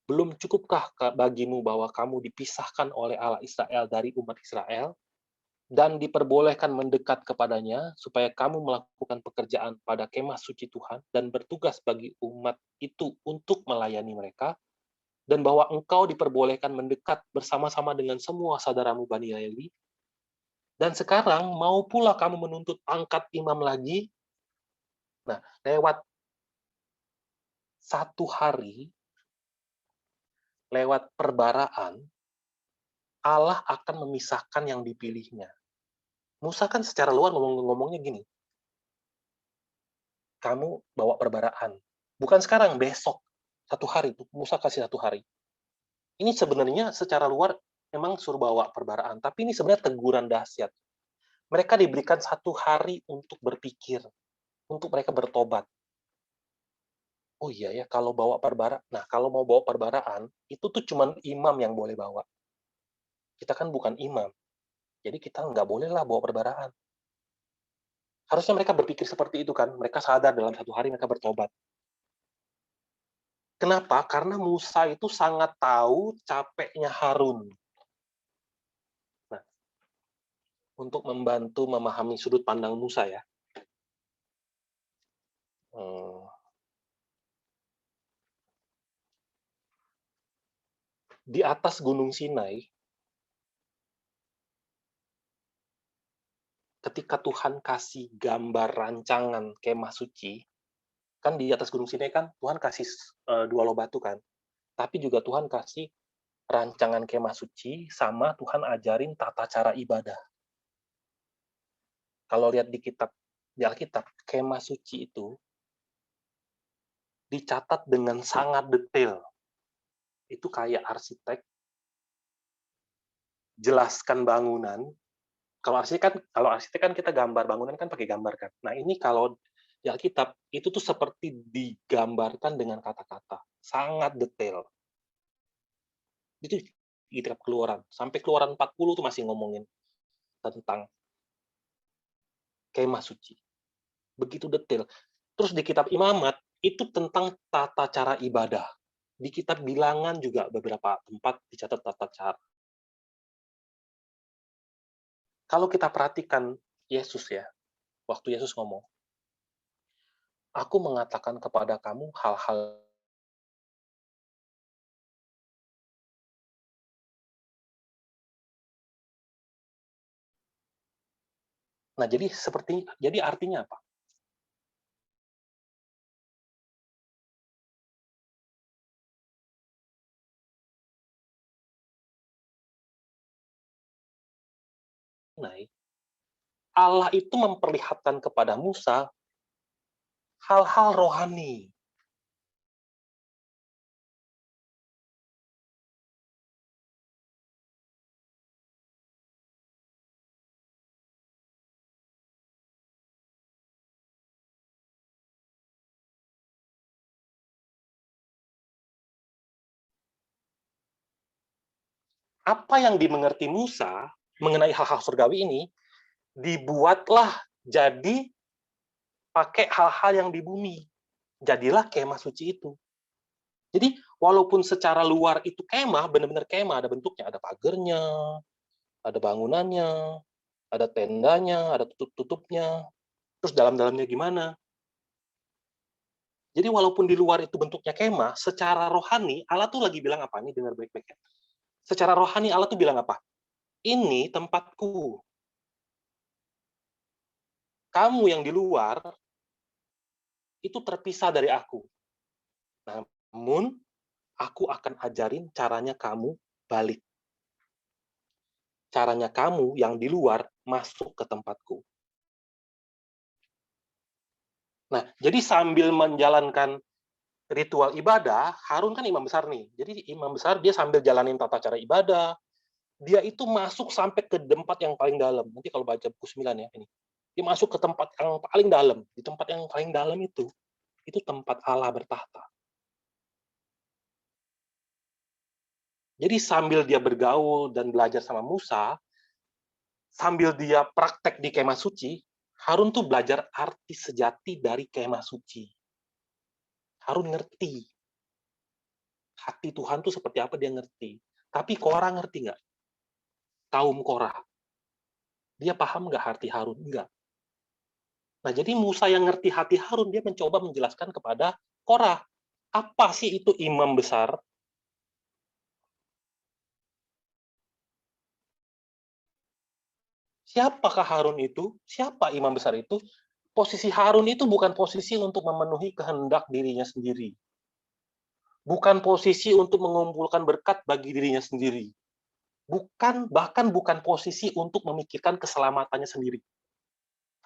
Belum cukupkah bagimu bahwa kamu dipisahkan oleh Allah Israel dari umat Israel, dan diperbolehkan mendekat kepadanya, supaya kamu melakukan pekerjaan pada kemah suci Tuhan, dan bertugas bagi umat itu untuk melayani mereka, dan bahwa engkau diperbolehkan mendekat bersama-sama dengan semua saudaramu Bani Lewi, dan sekarang mau pula kamu menuntut angkat imam lagi. Nah, lewat satu hari, lewat perbaraan, Allah akan memisahkan yang dipilihnya. Musa kan secara luar ngomongnya gini, kamu bawa perbaraan. Bukan sekarang, besok. Satu hari, Musa kasih satu hari. Ini sebenarnya secara luar memang suruh bawa perbaraan, tapi ini sebenarnya teguran dahsyat. Mereka diberikan satu hari untuk berpikir, untuk mereka bertobat. Oh iya ya, kalau bawa perbaraan. Nah, kalau mau bawa perbaraan, itu tuh cuma imam yang boleh bawa. Kita kan bukan imam. Jadi kita nggak bolehlah bawa perbaraan. Harusnya mereka berpikir seperti itu kan. Mereka sadar dalam satu hari mereka bertobat. Kenapa? Karena Musa itu sangat tahu capeknya Harun. Nah, untuk membantu memahami sudut pandang Musa ya. Di atas Gunung Sinai, ketika Tuhan kasih gambar rancangan kemah suci, kan di atas Gunung Sinai kan Tuhan kasih 2 loh batu kan. Tapi juga Tuhan kasih rancangan kemah suci sama Tuhan ajarin tata cara ibadah. Kalau lihat di Alkitab, kemah suci itu dicatat dengan sangat detail. Itu kayak arsitek jelaskan bangunan. Kalau arsitek kan kita gambar bangunan kan pakai gambar kan. Nah, ini kalau di Alkitab itu tuh seperti digambarkan dengan kata-kata. sangat detail. Itu di kitab Keluaran, sampai Keluaran 40 tuh masih ngomongin tentang kemah suci. Begitu detail. Terus di kitab Imamat, itu tentang tata cara ibadah. Di kitab Bilangan juga beberapa tempat dicatat tata cara. Kalau kita perhatikan Yesus ya, waktu Yesus ngomong, aku mengatakan kepada kamu hal-hal. Nah, jadi artinya apa? Allah itu memperlihatkan kepada Musa hal-hal rohani. Apa yang dimengerti Musa mengenai hal-hal surgawi ini, dibuatlah jadi pakai hal-hal yang di bumi. Jadilah kemah suci itu. Jadi, walaupun secara luar itu kemah, benar-benar kemah, ada bentuknya, ada pagernya, ada bangunannya, ada tendanya, ada tutup-tutupnya, terus dalam-dalamnya gimana. Jadi, walaupun di luar itu bentuknya kemah, secara rohani, Allah tuh lagi bilang apa? Ini dengar baik-baik ya. Secara rohani, Allah tuh bilang apa? Ini tempatku. Kamu yang di luar, itu terpisah dari aku. Namun, aku akan ajarin caranya kamu balik. Caranya kamu yang di luar masuk ke tempatku. Nah, jadi sambil menjalankan ritual ibadah, Harun kan imam besar nih. Jadi imam besar dia sambil jalanin tata cara ibadah, dia itu masuk sampai ke tempat yang paling dalam. Nanti kalau baca buku 9 ya ini. Dia masuk ke tempat yang paling dalam. Di tempat yang paling dalam itu tempat Allah bertahta. Jadi sambil dia bergaul dan belajar sama Musa, sambil dia praktek di kemah suci, Harun tuh belajar arti sejati dari kemah suci. Harun ngerti. Hati Tuhan tuh seperti apa dia ngerti. Tapi Korah ngerti nggak? Kaum Korah. Dia paham nggak hati Harun? Enggak. Nah, jadi Musa yang ngerti hati Harun, dia mencoba menjelaskan kepada Korah. Apa sih itu imam besar? Siapakah Harun itu? Siapa imam besar itu? Posisi Harun itu bukan posisi untuk memenuhi kehendak dirinya sendiri. Bukan posisi untuk mengumpulkan berkat bagi dirinya sendiri. Bahkan bukan posisi untuk memikirkan keselamatannya sendiri.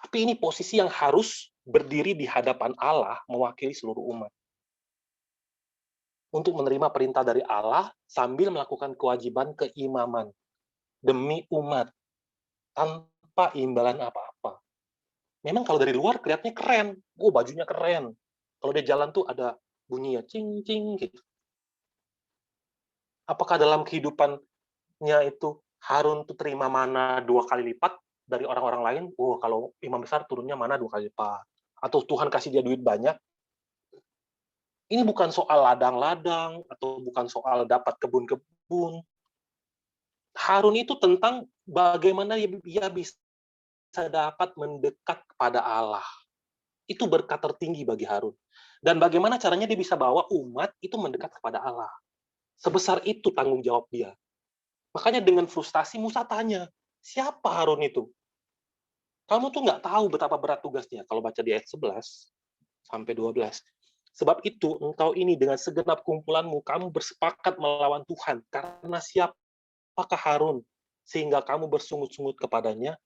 Tapi ini posisi yang harus berdiri di hadapan Allah mewakili seluruh umat. Untuk menerima perintah dari Allah sambil melakukan kewajiban keimaman demi umat tanpa imbalan apa-apa. Memang kalau dari luar kelihatannya keren. Bajunya keren. Kalau dia jalan tuh ada bunyinya cing-cing gitu. Apakah dalam kehidupannya itu Harun tuh terima mana 2 kali lipat dari orang-orang lain? Kalau imam besar turunnya mana 2 kali lipat. Atau Tuhan kasih dia duit banyak. Ini bukan soal ladang-ladang, atau bukan soal dapat kebun-kebun. Harun itu tentang bagaimana dia bisa dapat mendekat kepada Allah. Itu berkat tertinggi bagi Harun. Dan bagaimana caranya dia bisa bawa umat itu mendekat kepada Allah. Sebesar itu tanggung jawab dia. Makanya dengan frustasi Musa tanya, siapa Harun itu? Kamu tuh nggak tahu betapa berat tugasnya. Kalau baca di ayat 11 sampai 12. Sebab itu, engkau ini dengan segenap kumpulanmu, kamu bersepakat melawan Tuhan. Karena siapakah Harun? Sehingga kamu bersungut-sungut kepadanya.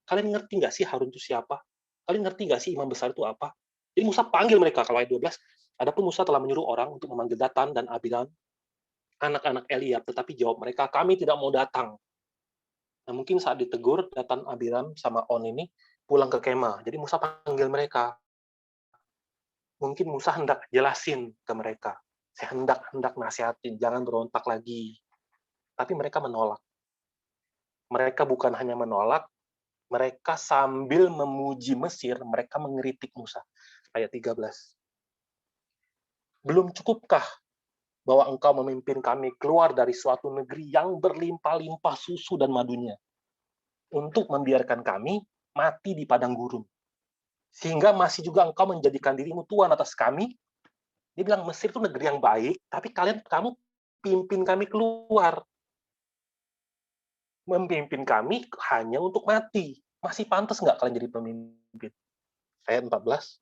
Kalian ngerti nggak sih Harun itu siapa? Kalian ngerti nggak sih imam besar itu apa? Jadi Musa panggil mereka, kalau ayat 12. Adapun Musa telah menyuruh orang untuk memanggil Datan dan Abiram, anak-anak Eliab, tetapi jawab mereka, kami tidak mau datang. Nah, mungkin saat ditegur, Datan, Abiram, sama On ini pulang ke kemah. Jadi Musa panggil mereka. Mungkin Musa hendak jelasin ke mereka. Saya hendak nasihatin, jangan berontak lagi. Tapi mereka menolak. Mereka bukan hanya menolak, mereka sambil memuji Mesir, mereka mengkritik Musa. Ayat 13. Belum cukupkah bahwa engkau memimpin kami keluar dari suatu negeri yang berlimpah-limpah susu dan madunya, untuk membiarkan kami mati di padang gurun. Sehingga masih juga engkau menjadikan dirimu Tuhan atas kami. Dia bilang, Mesir itu negeri yang baik, tapi kamu pimpin kami keluar. Memimpin kami hanya untuk mati. Masih pantas nggak kalian jadi pemimpin? Ayat 14.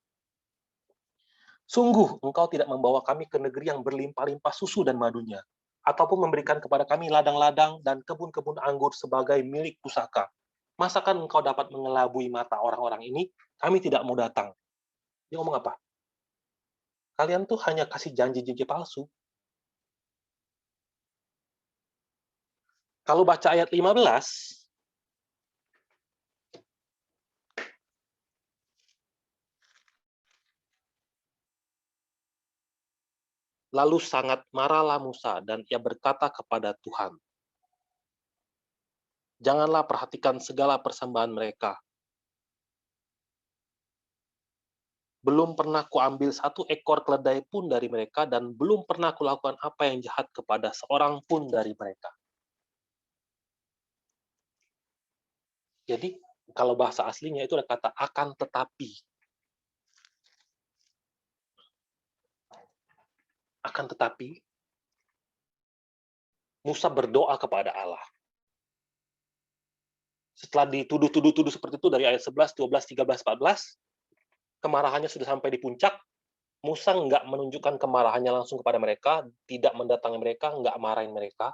Sungguh, engkau tidak membawa kami ke negeri yang berlimpah-limpah susu dan madunya, ataupun memberikan kepada kami ladang-ladang dan kebun-kebun anggur sebagai milik pusaka. Masakan engkau dapat mengelabui mata orang-orang ini? Kami tidak mau datang. Dia ngomong apa? Kalian tuh hanya kasih janji-janji palsu. Kalau baca ayat 15, lalu sangat marahlah Musa dan ia berkata kepada Tuhan, janganlah perhatikan segala persembahan mereka. Belum pernah kuambil satu ekor keledai pun dari mereka, dan belum pernah kulakukan apa yang jahat kepada seorang pun dari mereka. Jadi, kalau bahasa aslinya itu ada kata akan tetapi. Akan tetapi, Musa berdoa kepada Allah. Setelah dituduh-tuduh seperti itu dari ayat 11, 12, 13, 14, kemarahannya sudah sampai di puncak, Musa nggak menunjukkan kemarahannya langsung kepada mereka, tidak mendatangi mereka, nggak marahin mereka.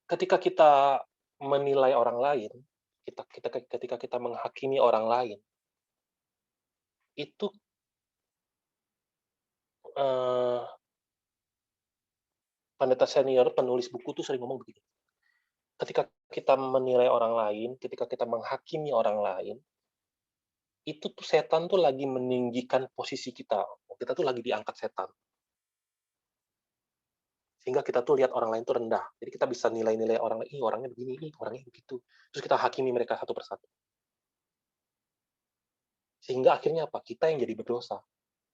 Ketika kita menilai orang lain, ketika kita menghakimi orang lain, itu pendeta senior, penulis buku tuh sering ngomong begini. Ketika kita menilai orang lain, ketika kita menghakimi orang lain, itu tuh setan tuh lagi meninggikan posisi kita. Kita tuh lagi diangkat setan. Sehingga kita tuh lihat orang lain tuh rendah. Jadi kita bisa nilai-nilai orang lain, orangnya begini, orangnya begitu. Terus kita hakimi mereka satu persatu. Sehingga akhirnya apa? Kita yang jadi berdosa.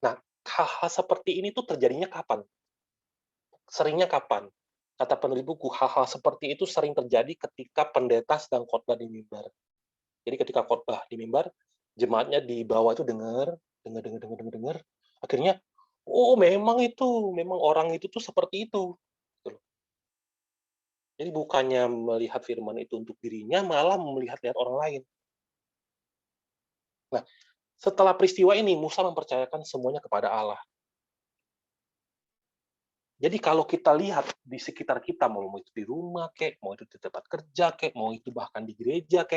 Nah, hal-hal seperti ini tuh terjadinya kapan? Seringnya kapan? Kata penulis buku, hal-hal seperti itu sering terjadi ketika pendeta sedang khotbah di mimbar. Jadi ketika khotbah di mimbar, jemaatnya di bawah itu dengar. Akhirnya, oh memang orang itu tuh seperti itu. Jadi bukannya melihat firman itu untuk dirinya, malah melihat-lihat orang lain. Nah, setelah peristiwa ini, Musa mempercayakan semuanya kepada Allah. Jadi kalau kita lihat di sekitar kita, mau itu di rumah, mau itu di tempat kerja, mau itu bahkan di gereja,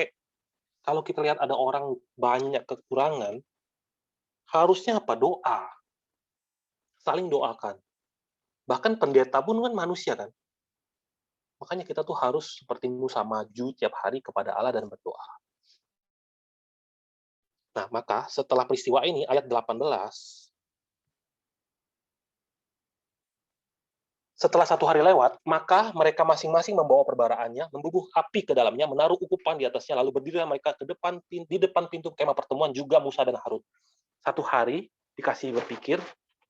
kalau kita lihat ada orang banyak kekurangan, harusnya apa? Doa. Saling doakan. Bahkan pendeta pun kan manusia kan. Makanya kita tuh harus seperti Musa maju tiap hari kepada Allah dan berdoa. Nah, maka setelah peristiwa ini, ayat 18, setelah 1 hari lewat, maka mereka masing-masing membawa perbaraannya, membubuh api ke dalamnya, menaruh ukupan di atasnya, lalu berdirilah mereka di depan pintu kemah pertemuan, juga Musa dan Harun. 1 hari dikasih berpikir,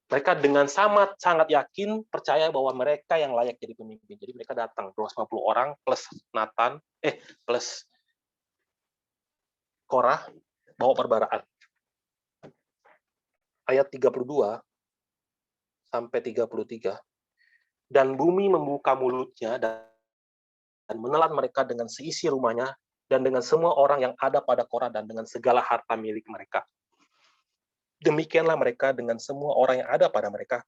mereka dengan sangat yakin percaya bahwa mereka yang layak jadi pemimpin. Jadi mereka datang 250 orang plus plus Korah bawa perbaraan. Ayat 32 sampai 33. Dan bumi membuka mulutnya dan menelan mereka dengan seisi rumahnya dan dengan semua orang yang ada pada Korah dan dengan segala harta milik mereka. Demikianlah mereka dengan semua orang yang ada pada mereka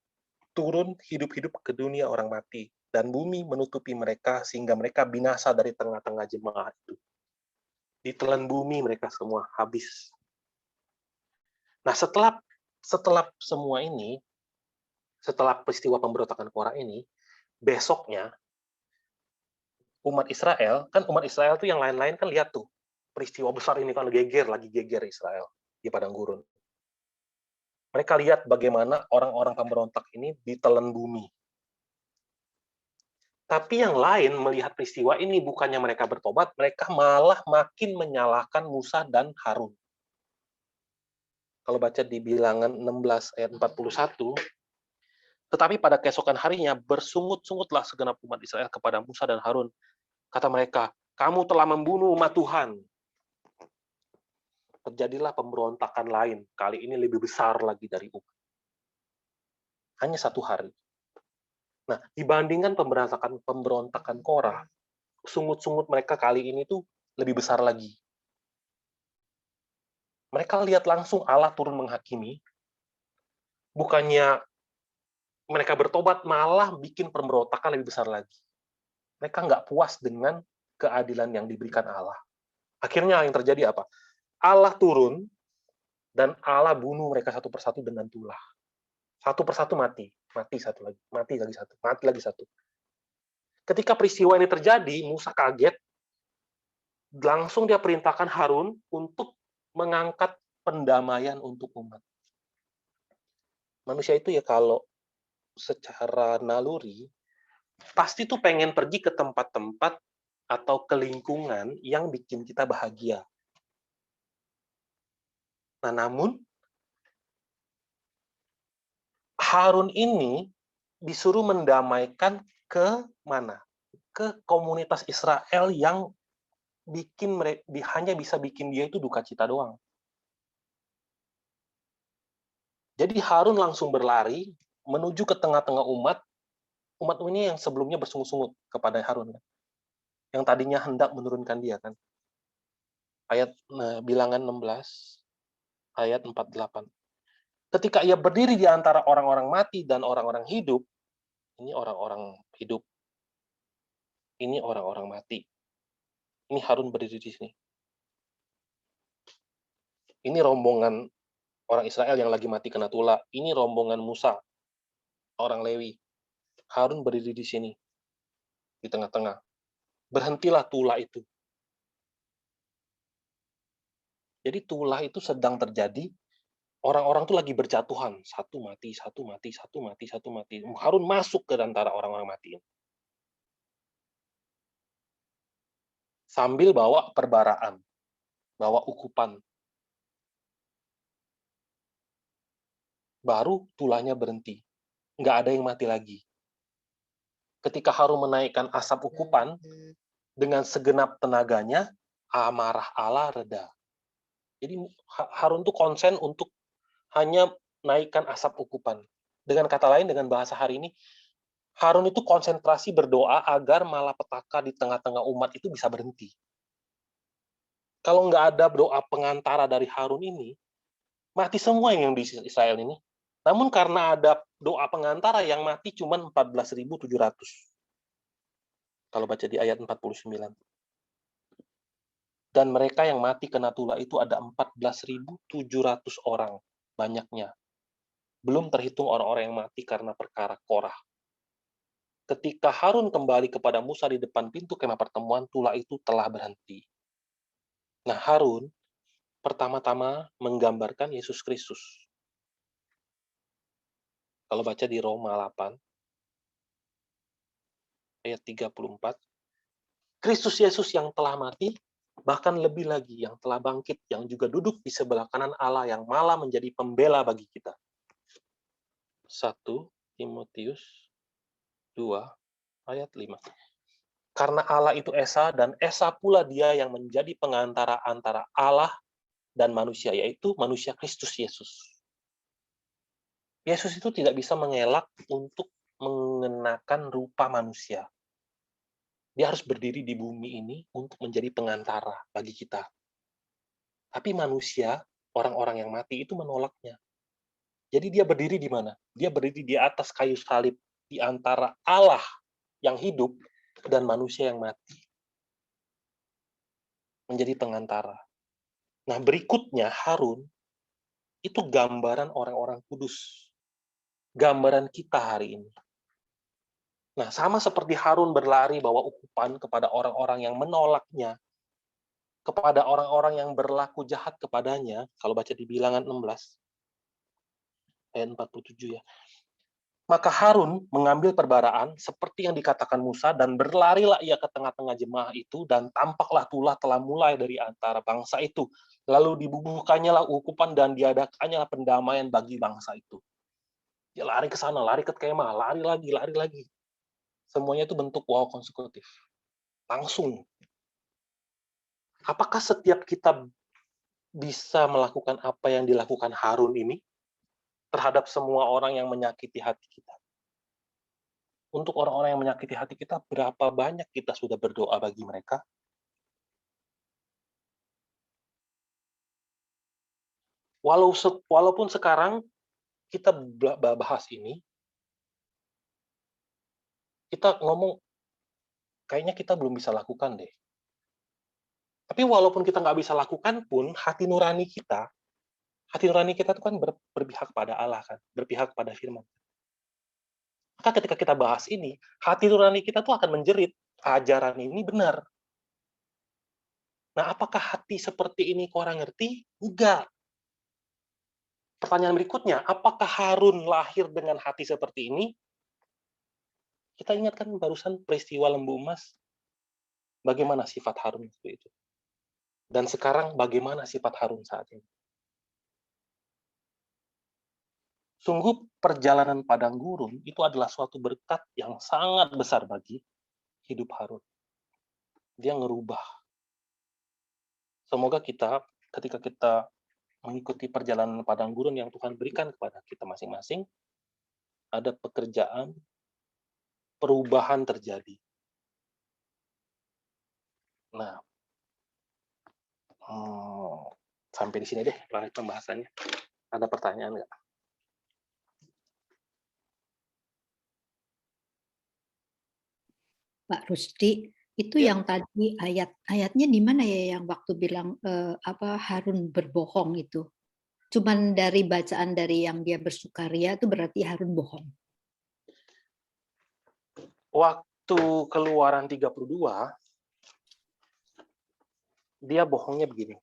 turun hidup-hidup ke dunia orang mati, dan bumi menutupi mereka sehingga mereka binasa dari tengah-tengah jemaah itu. Ditelan bumi mereka semua habis. Nah, setelah semua ini, setelah peristiwa pemberontakan Korah ini, besoknya umat Israel itu yang lain-lain kan lihat tuh peristiwa besar ini kan lagi geger Israel. di padang gurun. Mereka lihat bagaimana orang-orang pemberontak ini ditelan bumi. Tapi yang lain melihat peristiwa ini bukannya mereka bertobat, mereka malah makin menyalahkan Musa dan Harun. Kalau baca di Bilangan 16 ayat 41, tetapi pada keesokan harinya bersungut-sungutlah segenap umat Israel kepada Musa dan Harun. Kata mereka, kamu telah membunuh umat Tuhan. Terjadilah pemberontakan lain, kali ini lebih besar lagi dari umat. Hanya 1 hari. Nah, dibandingkan pemberontakan Korah, sungut-sungut mereka kali ini tuh lebih besar lagi. Mereka lihat langsung Allah turun menghakimi, bukannya mereka bertobat, malah bikin pemberontakan lebih besar lagi. Mereka nggak puas dengan keadilan yang diberikan Allah. Akhirnya yang terjadi apa? Allah turun, dan Allah bunuh mereka satu persatu dengan tulah. Satu persatu mati. Mati satu lagi. Mati lagi satu. Mati lagi satu. Ketika peristiwa ini terjadi, Musa kaget. Langsung dia perintahkan Harun untuk mengangkat pendamaian untuk umat. Manusia itu ya kalau secara naluri, pasti tuh pengen pergi ke tempat-tempat atau ke lingkungan yang bikin kita bahagia. Nah, namun Harun ini disuruh mendamaikan ke mana? Ke komunitas Israel yang hanya bisa bikin dia itu duka cita doang. Jadi Harun langsung berlari menuju ke tengah-tengah umat ini yang sebelumnya bersungut-sungut kepada Harun, yang tadinya hendak menurunkan dia kan. Bilangan 16 ayat 48. Ketika ia berdiri di antara orang-orang mati dan orang-orang hidup, ini orang-orang hidup, ini orang-orang mati. Ini Harun berdiri di sini. Ini rombongan orang Israel yang lagi mati kena tulah. Ini rombongan Musa, orang Lewi. Harun berdiri di sini, di tengah-tengah. Berhentilah tulah itu. Jadi tulah itu sedang terjadi, orang-orang itu lagi berjatuhan. Satu mati, satu mati, satu mati, satu mati. Harun masuk ke antara orang-orang mati. Sambil bawa perbaraan, bawa ukupan. Baru tulahnya berhenti. Nggak ada yang mati lagi. Ketika Harun menaikkan asap ukupan, dengan segenap tenaganya, amarah Allah reda. Jadi Harun tuh konsen untuk hanya naikkan asap ukupan. Dengan kata lain, dengan bahasa hari ini, Harun itu konsentrasi berdoa agar malapetaka di tengah-tengah umat itu bisa berhenti. Kalau nggak ada doa pengantara dari Harun ini, mati semua yang di Israel ini. Namun karena ada doa pengantara yang mati cuma 14.700. Kalau baca di ayat 49. Dan mereka yang mati kena tulah itu ada 14.700 orang, banyaknya. Belum terhitung orang-orang yang mati karena perkara Korah. Ketika Harun kembali kepada Musa di depan pintu kemah pertemuan, tulah itu telah berhenti. Nah, Harun pertama-tama menggambarkan Yesus Kristus. Kalau baca di Roma 8, ayat 34, Kristus Yesus yang telah mati, bahkan lebih lagi yang telah bangkit, yang juga duduk di sebelah kanan Allah yang malah menjadi pembela bagi kita. 1 Timotius 2 ayat 5. Karena Allah itu Esa, dan Esa pula dia yang menjadi pengantara antara Allah dan manusia, yaitu manusia Kristus Yesus. Yesus itu tidak bisa mengelak untuk mengenakan rupa manusia. Dia harus berdiri di bumi ini untuk menjadi pengantara bagi kita. Tapi manusia, orang-orang yang mati itu menolaknya. Jadi dia berdiri di mana? Dia berdiri di atas kayu salib, di antara Allah yang hidup dan manusia yang mati. Menjadi pengantara. Nah, berikutnya Harun itu gambaran orang-orang kudus. Gambaran kita hari ini. Nah, sama seperti Harun berlari bawa ukupan kepada orang-orang yang menolaknya. kepada orang-orang yang berlaku jahat kepadanya, kalau baca di Bilangan 16 ayat 47 ya. Maka Harun mengambil perbaraan seperti yang dikatakan Musa dan berlarilah ia ke tengah-tengah jemaah itu dan tampaklah tulah telah mulai dari antara bangsa itu. Lalu dibubuhkannya lah ukupan dan diadakannya lah pendamaian bagi bangsa itu. Dia lari ke sana, lari ke kemah, lari lagi. Semuanya itu bentuk wow konsekutif. Langsung. Apakah setiap kita bisa melakukan apa yang dilakukan Harun ini terhadap semua orang yang menyakiti hati kita? Untuk orang-orang yang menyakiti hati kita, berapa banyak kita sudah berdoa bagi mereka? Walaupun sekarang kita bahas ini, kita ngomong, kayaknya kita belum bisa lakukan deh. Tapi walaupun kita nggak bisa lakukan pun, hati nurani kita itu kan berpihak pada Allah kan, berpihak pada firman. Maka ketika kita bahas ini, hati nurani kita tuh akan menjerit, ajaran ini benar. Nah, apakah hati seperti ini orang ngerti? Enggak. Pertanyaan berikutnya, apakah Harun lahir dengan hati seperti ini? Kita ingatkan barusan peristiwa lembu emas, bagaimana sifat Harun waktu itu. Dan sekarang bagaimana sifat Harun saat ini. Sungguh perjalanan padang gurun itu adalah suatu berkat yang sangat besar bagi hidup Harun. Dia ngerubah. Semoga kita, ketika kita mengikuti perjalanan padang gurun yang Tuhan berikan kepada kita masing-masing, ada pekerjaan, perubahan terjadi. Nah, sampai di sini deh pembahasannya. Ada pertanyaan nggak? Pak Rusdi, itu Ya. yang tadi ayatnya di mana ya yang waktu bilang Harun berbohong itu? Cuman dari bacaan dari yang dia bersukaria itu berarti Harun bohong. Waktu Keluaran 32, dia bohongnya begini.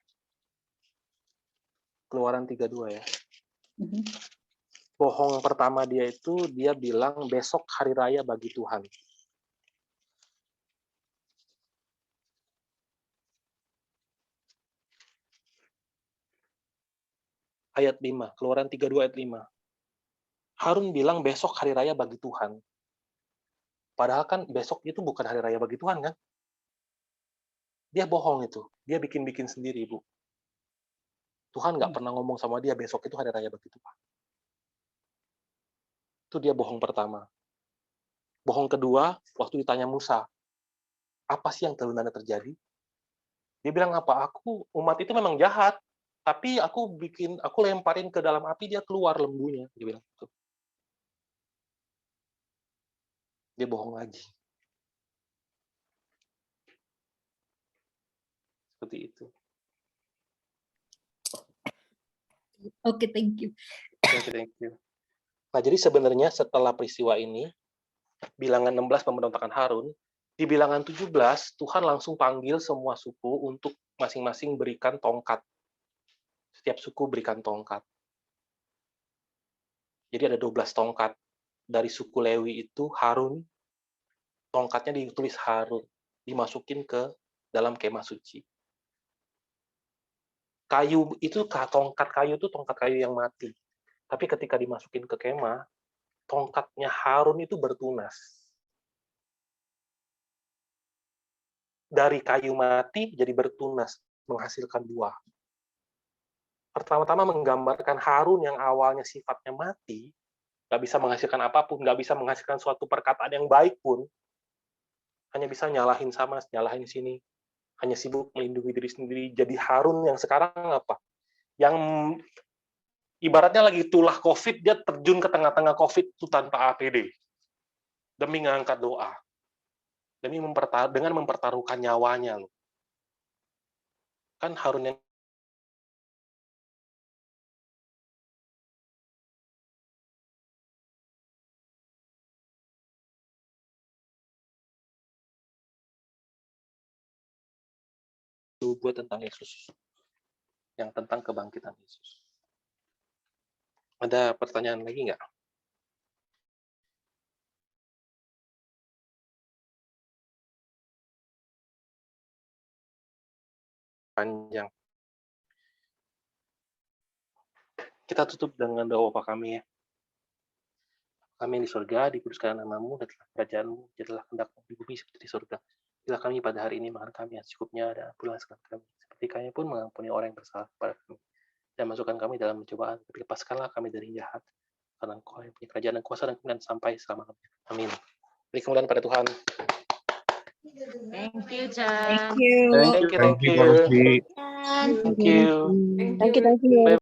Keluaran 32 ya. Bohong pertama dia itu, dia bilang besok hari raya bagi Tuhan. Ayat 5, Keluaran 32 ayat 5. Harun bilang besok hari raya bagi Tuhan. Padahal kan besok itu bukan hari raya bagi Tuhan kan? Dia bohong itu. Dia bikin-bikin sendiri, Bu. Tuhan nggak pernah ngomong sama dia besok itu hari raya bagi Tuhan. Itu dia bohong pertama. Bohong kedua, waktu ditanya Musa, apa sih yang sebenarnya terjadi? Dia bilang apa? Umat itu memang jahat, tapi aku lemparin ke dalam api, dia keluar lembunya. Dia bilang gitu. Dia bohong lagi. Seperti itu. Oke, thank you. Thank you. Nah, jadi sebenarnya setelah peristiwa ini, Bilangan 16 pemberontakan Harun, di Bilangan 17 Tuhan langsung panggil semua suku untuk masing-masing berikan tongkat. Setiap suku berikan tongkat. Jadi ada 12 tongkat. Dari suku Lewi itu Harun, tongkatnya ditulis Harun, dimasukin ke dalam kemah suci. Kayu itu, tongkat kayu itu tongkat kayu yang mati. Tapi ketika dimasukin ke kemah, tongkatnya Harun itu bertunas. Dari kayu mati jadi bertunas, menghasilkan buah. Pertama-tama menggambarkan Harun yang awalnya sifatnya mati, nggak bisa menghasilkan apapun, nggak bisa menghasilkan suatu perkataan yang baik pun, hanya bisa nyalahin sama, nyalahin sini, hanya sibuk melindungi diri sendiri. Jadi Harun yang sekarang apa? Yang ibaratnya lagi tulah COVID, dia terjun ke tengah-tengah COVID itu tanpa APD. Demi mengangkat doa. Dengan mempertaruhkan nyawanya loh. Kan Harun yang nubuat tentang Yesus, yang tentang kebangkitan Yesus. Ada pertanyaan lagi nggak? Panjang. Kita tutup dengan doa Bapa kami ya. Kami yang di surga, dikuduskan namamu, datanglah kerajaanmu, jadilah kehendak-mu di bumi seperti di surga. Bila kami pada hari ini makan kami yang secukupnya, dan ampunilah segala kami, seperti kami pun mengampuni orang yang bersalah kepada kami. Dan masukkan kami dalam pencobaan, tapi lepaskanlah kami dari jahat. Karena Engkau yang punya kerajaan dan kuasa dan kemuliaan sampai selama-lamanya. Amin. Beri kemuliaan pada Tuhan. Thank you, Chan. you. Thank you. Thank you, Pak Rusdi. Thank you. Thank you. Bye.